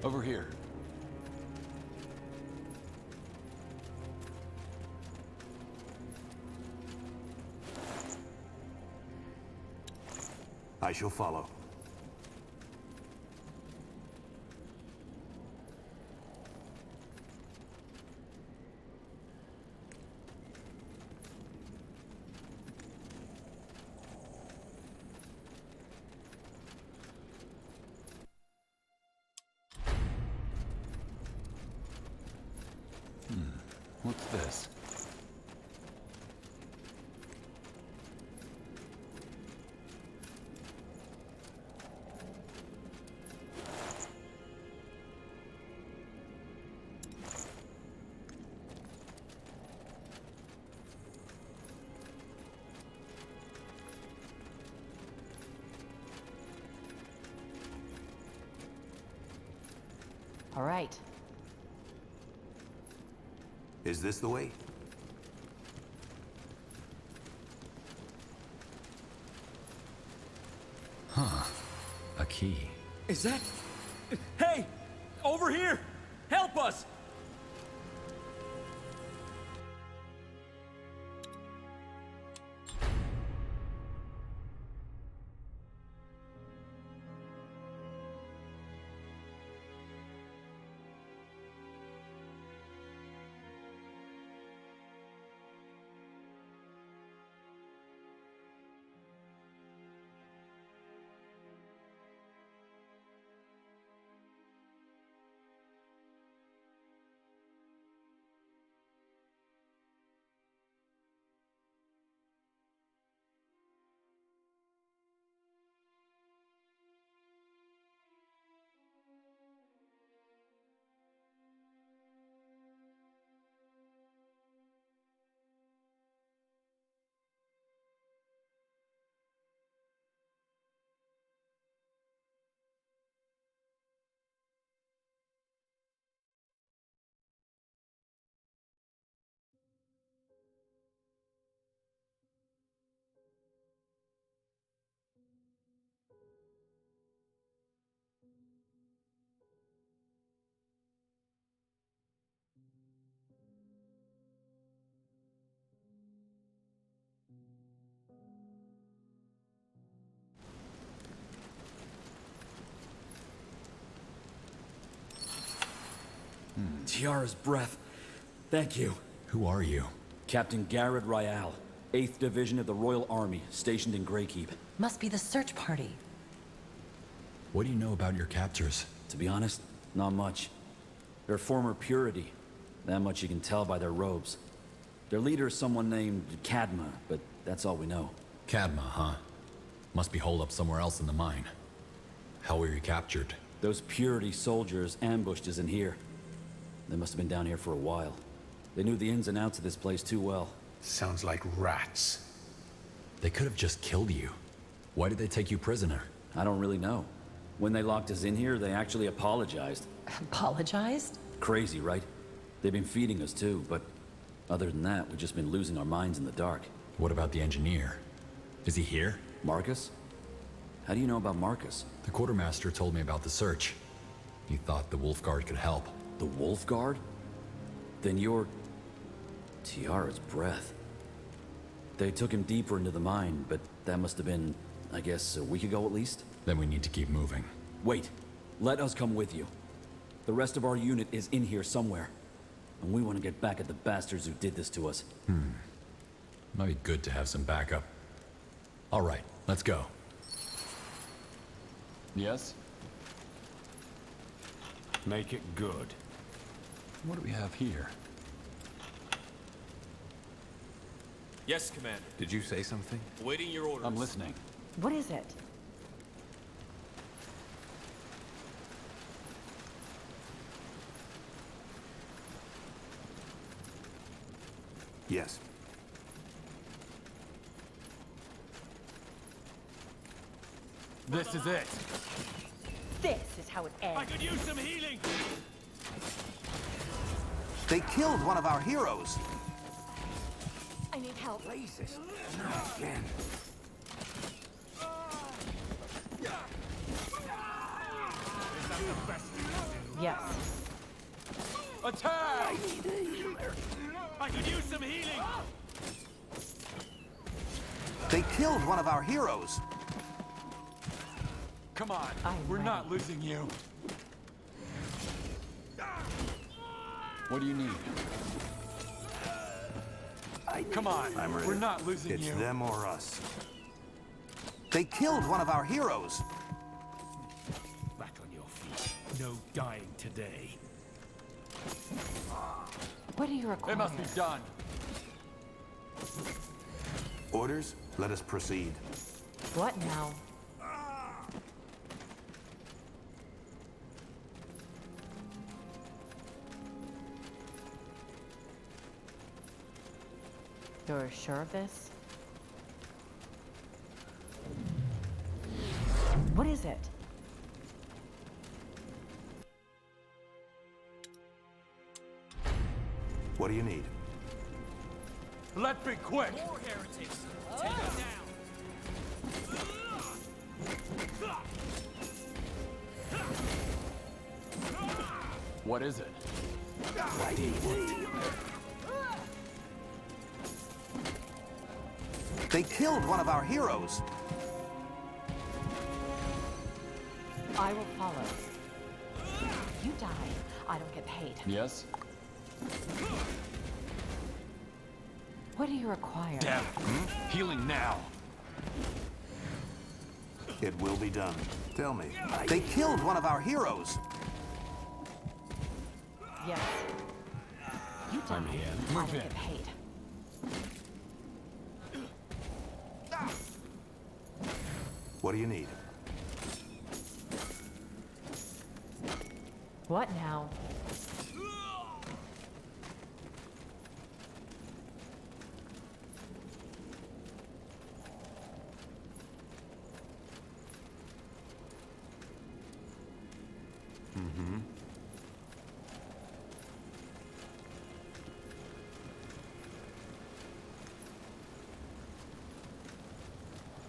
Over here. I shall follow. What's this? All right. Is this the way? Huh. A key. Is that... Hey! Over here! Help us! Tiara's breath. Thank you. Who are you? Captain Garrett Ryal, 8th Division of the Royal Army, stationed in Greykeep. Must be the search party. What do you know about your captors? To be honest, not much. They're former Purity. That much you can tell by their robes. Their leader is someone named Kadma, but that's all we know. Kadma, huh? Must be holed up somewhere else in the mine. How were you captured? Those Purity soldiers ambushed us in here. They must have been down here for a while. They knew the ins and outs of this place too well. Sounds like rats. They could have just killed you. Why did they take you prisoner? I don't really know. When they locked us in here, they actually apologized. Apologized? Crazy, right? They've been feeding us too, but Other than that, we've just been losing our minds in the dark. What about the engineer? Is he here? Marcus? How do you know about Marcus? The quartermaster told me about the search. He thought the Wolf Guard could help. The Wolf Guard? Then you're... Tiara's breath. They took him deeper into the mine, but that must have been, I guess, a week ago at least? Then we need to keep moving. Wait. Let us come with you. The rest of our unit is in here somewhere. And we want to get back at the bastards who did this to us. Might be good to have some backup. All right, let's go. Yes? Make it good. What do we have here? Yes, Commander. Did you say something? Awaiting your orders. I'm listening. What is it? Yes. This is it. This is how it ends. I could use some healing. They killed one of our heroes. I need help. Jesus. Not again. Yes. Attack! I could use some healing. They killed one of our heroes. Come on, I'm we're ready. not losing you. What do you need? Come on, I'm ready. we're not losing It's you. them or us. They killed one of our heroes. Back on your feet. No dying today. What do you require? It must be done. Orders? Let us proceed. What now? You're sure of this? What is it? What do you need? Let's be quick. More heretics. Take them down. What is it? They killed one of our heroes. I will follow. You die, I don't get paid. Yes? What do you require? Damn. Healing now. It will be done. Tell me. They killed one of our heroes. Yes. You die, I'm here. I Move don't in. get paid. What do you need? What now?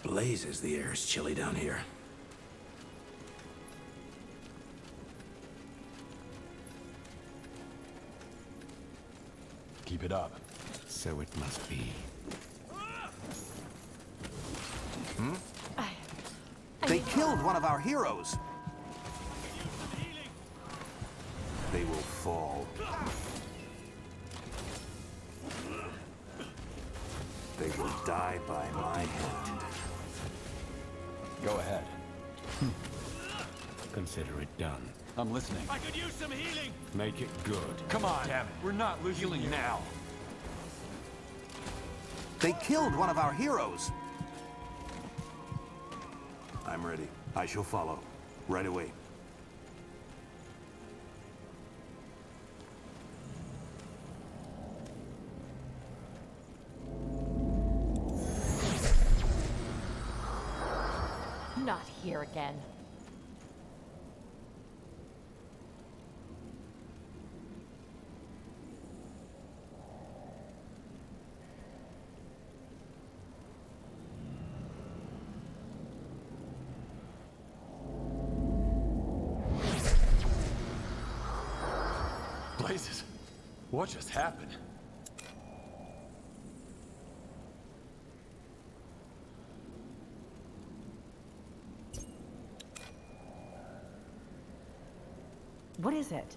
Blazes, the air is chilly down here. Keep it up. So it must be. They killed one of our heroes. They will fall. They will die by my hand. Go ahead. Consider it done. I'm listening. I could use some healing. Make it good. Come on. Damn it. We're not losing Healing you. now. They killed one of our heroes. I'm ready. I shall follow. Right away. Not here again. blazes? What just happened? What is it?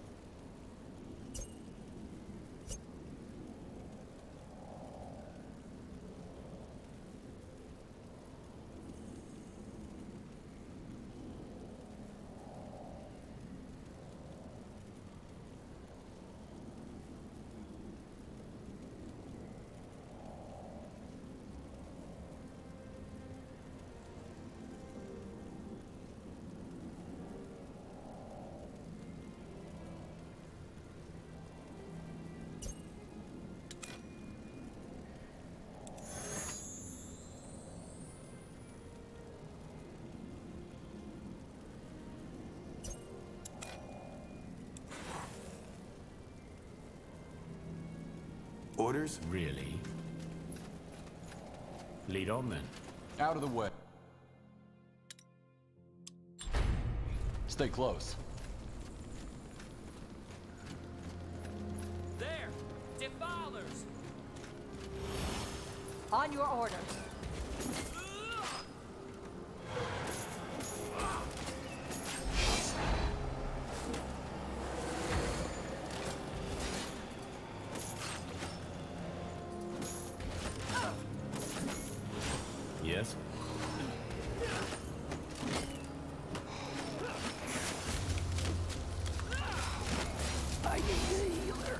Orders? Really? Lead on then. Out of the way. Stay close. There! Defilers! On your orders. Yes? I need a healer.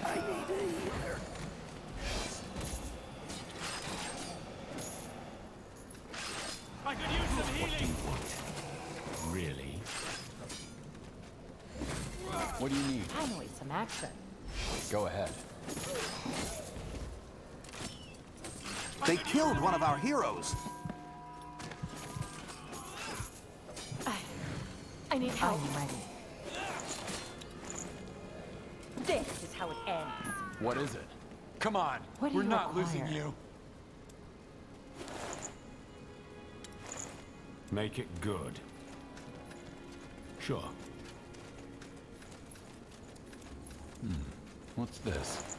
I need a healer. I could use some healing! Really? What do you need? Finally, some action. Go ahead. They killed one of our heroes! I need help. I'm ready. This is how it ends. What is it? Come on! What do We're you not require? losing you! Make it good. Sure. What's this?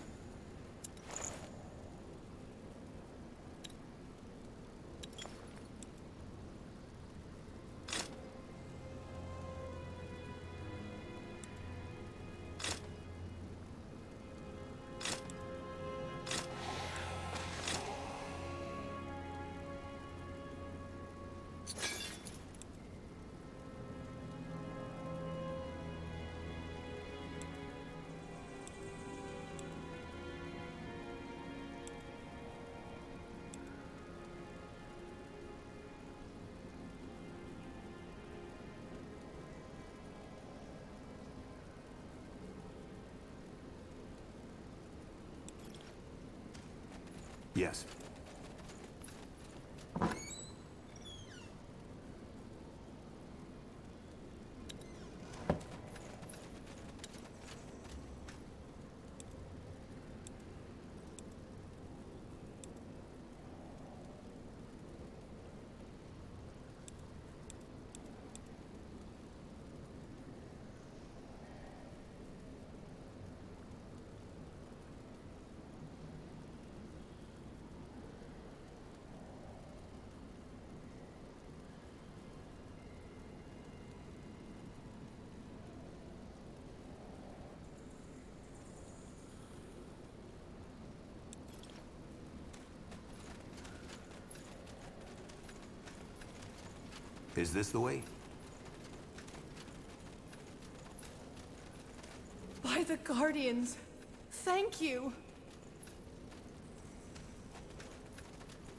Yes. Is this the way? By the Guardians, thank you.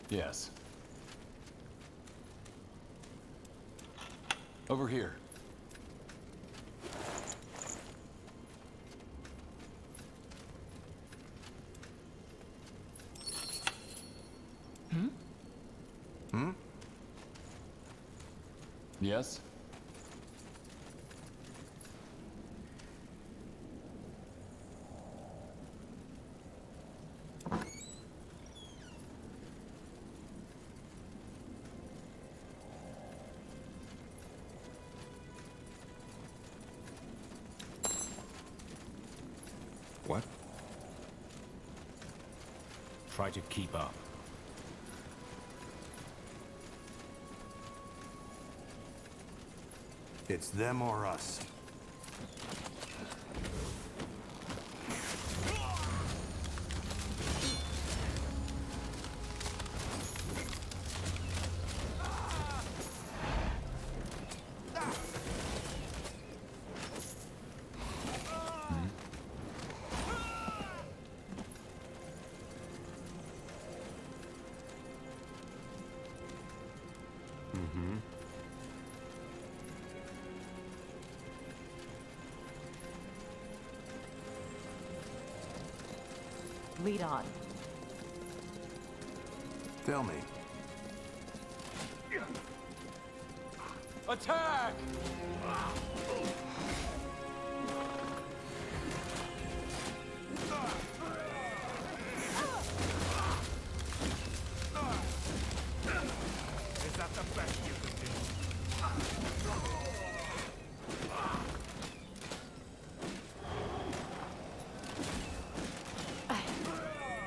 Yes. Over here. Yes? try to keep up. It's them or us. Lead on. Tell me. Attack! Is that the best you can do?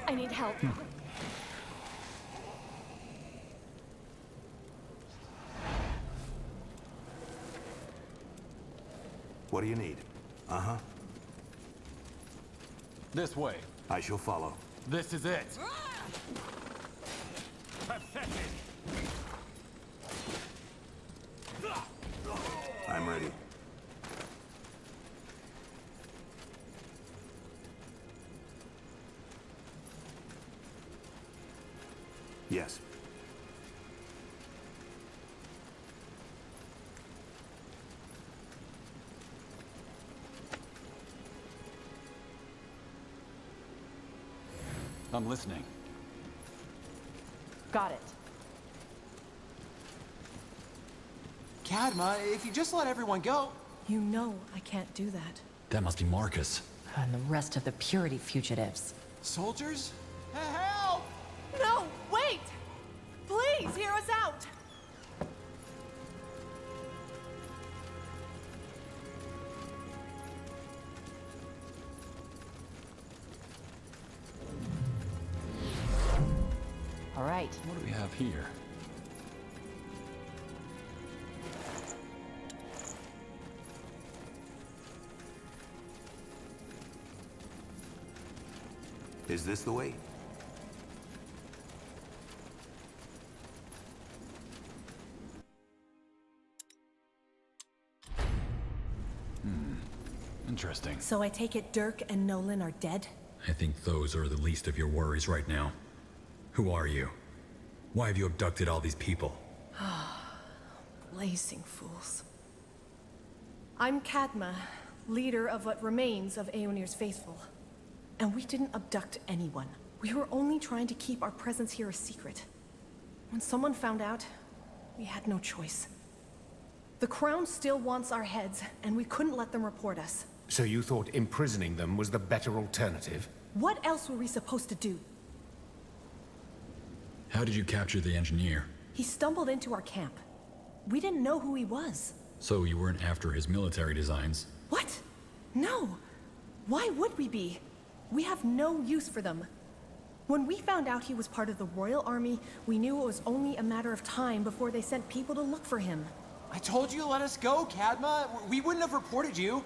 I need help. What do you need? Uh-huh. This way. I shall follow. This is it. Pathetic. I'm ready. Yes. I'm listening. Got it. Cadma, if you just let everyone go... You know I can't do that. That must be Marcus. And the rest of the Purity fugitives. Soldiers? Help! No, wait! Please, hear us out! All right. What do we have here? Is this the way? Interesting. So I take it Dirk and Nolan are dead? I think those are the least of your worries right now. Who are you? Why have you abducted all these people? Blazing fools. I'm Cadma, leader of what remains of Aeonir's faithful. And we didn't abduct anyone. We were only trying to keep our presence here a secret. When someone found out, we had no choice. The Crown still wants our heads, and we couldn't let them report us. So you thought imprisoning them was the better alternative? What else were we supposed to do? How did you capture the engineer? He stumbled into our camp. We didn't know who he was. So you weren't after his military designs? What? No. Why would we be? We have no use for them. When we found out he was part of the Royal Army, we knew it was only a matter of time before they sent people to look for him. I told you to let us go, Cadma. We wouldn't have reported you.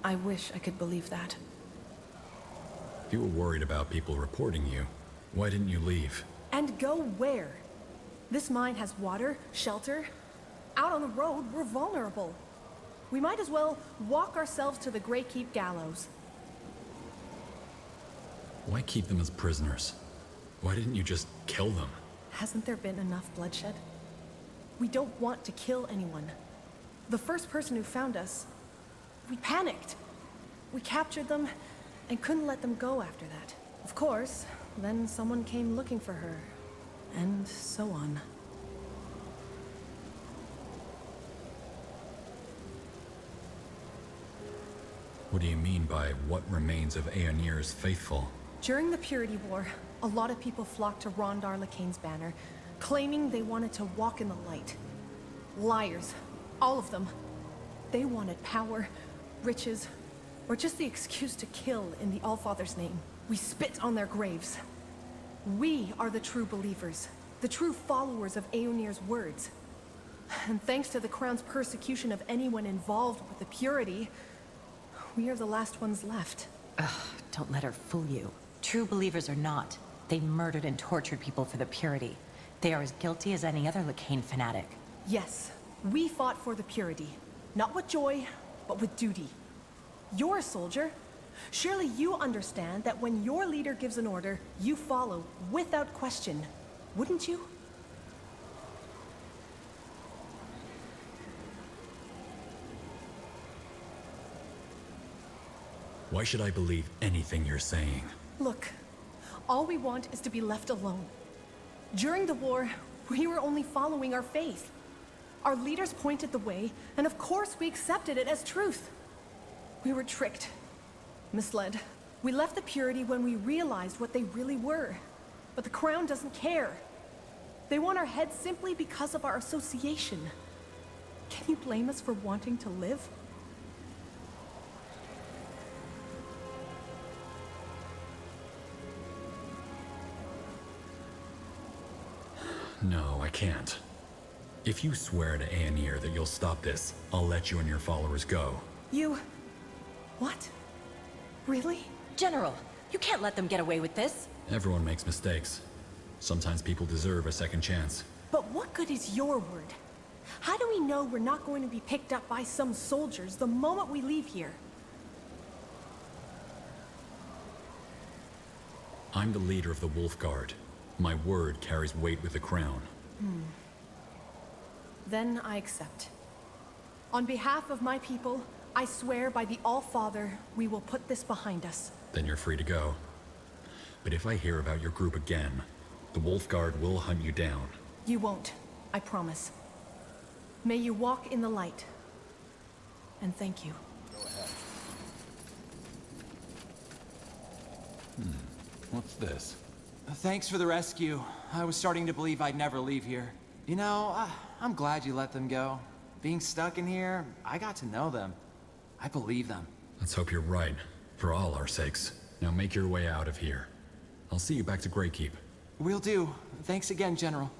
I wish I could believe that. If you were worried about people reporting you, why didn't you leave? And go where? This mine has water, shelter. Out on the road, we're vulnerable. We might as well walk ourselves to the Grey Keep gallows. Why keep them as prisoners? Why didn't you just kill them? Hasn't there been enough bloodshed? We don't want to kill anyone. The first person who found us, we panicked. We captured them and couldn't let them go after that. Of course, then someone came looking for her, and so on. What do you mean by what remains of Aeonir's faithful? During the Purity War, a lot of people flocked to Rondar Lacane's banner, claiming they wanted to walk in the light. Liars. All of them. They wanted power, riches, or just the excuse to kill in the Allfather's name. We spit on their graves. We are the true believers, the true followers of Aeonir's words. And thanks to the Crown's persecution of anyone involved with the purity, we are the last ones left. Ugh, don't let her fool you. True believers are not. They murdered and tortured people for the purity. They are as guilty as any other Lacane fanatic. Yes, we fought for the purity. Not with joy, but with duty. You're a soldier. Surely you understand that when your leader gives an order, you follow without question. Wouldn't you? Why should I believe anything you're saying? Look, all we want is to be left alone. During the war, we were only following our faith. Our leaders pointed the way, and of course we accepted it as truth. We were tricked, misled. We left the purity when we realized what they really were. But the Crown doesn't care. They want our heads simply because of our association. Can you blame us for wanting to live? No, I can't. If you swear to Aeonir that you'll stop this, I'll let you and your followers go. You... what? Really? General, you can't let them get away with this. Everyone makes mistakes. Sometimes people deserve a second chance. But what good is your word? How do we know we're not going to be picked up by some soldiers the moment we leave here? I'm the leader of the Wolf Guard. My word carries weight with the Crown. Then I accept. On behalf of my people, I swear by the All-Father, we will put this behind us. Then you're free to go. But if I hear about your group again, the Wolf Guard will hunt you down. You won't, I promise. May you walk in the light. And thank you. What's this? Thanks for the rescue. I was starting to believe I'd never leave here. You know, I'm glad you let them go. Being stuck in here, I got to know them. I believe them. Let's hope you're right, for all our sakes. Now make your way out of here. I'll see you back to Greykeep. Will do. Thanks again, General.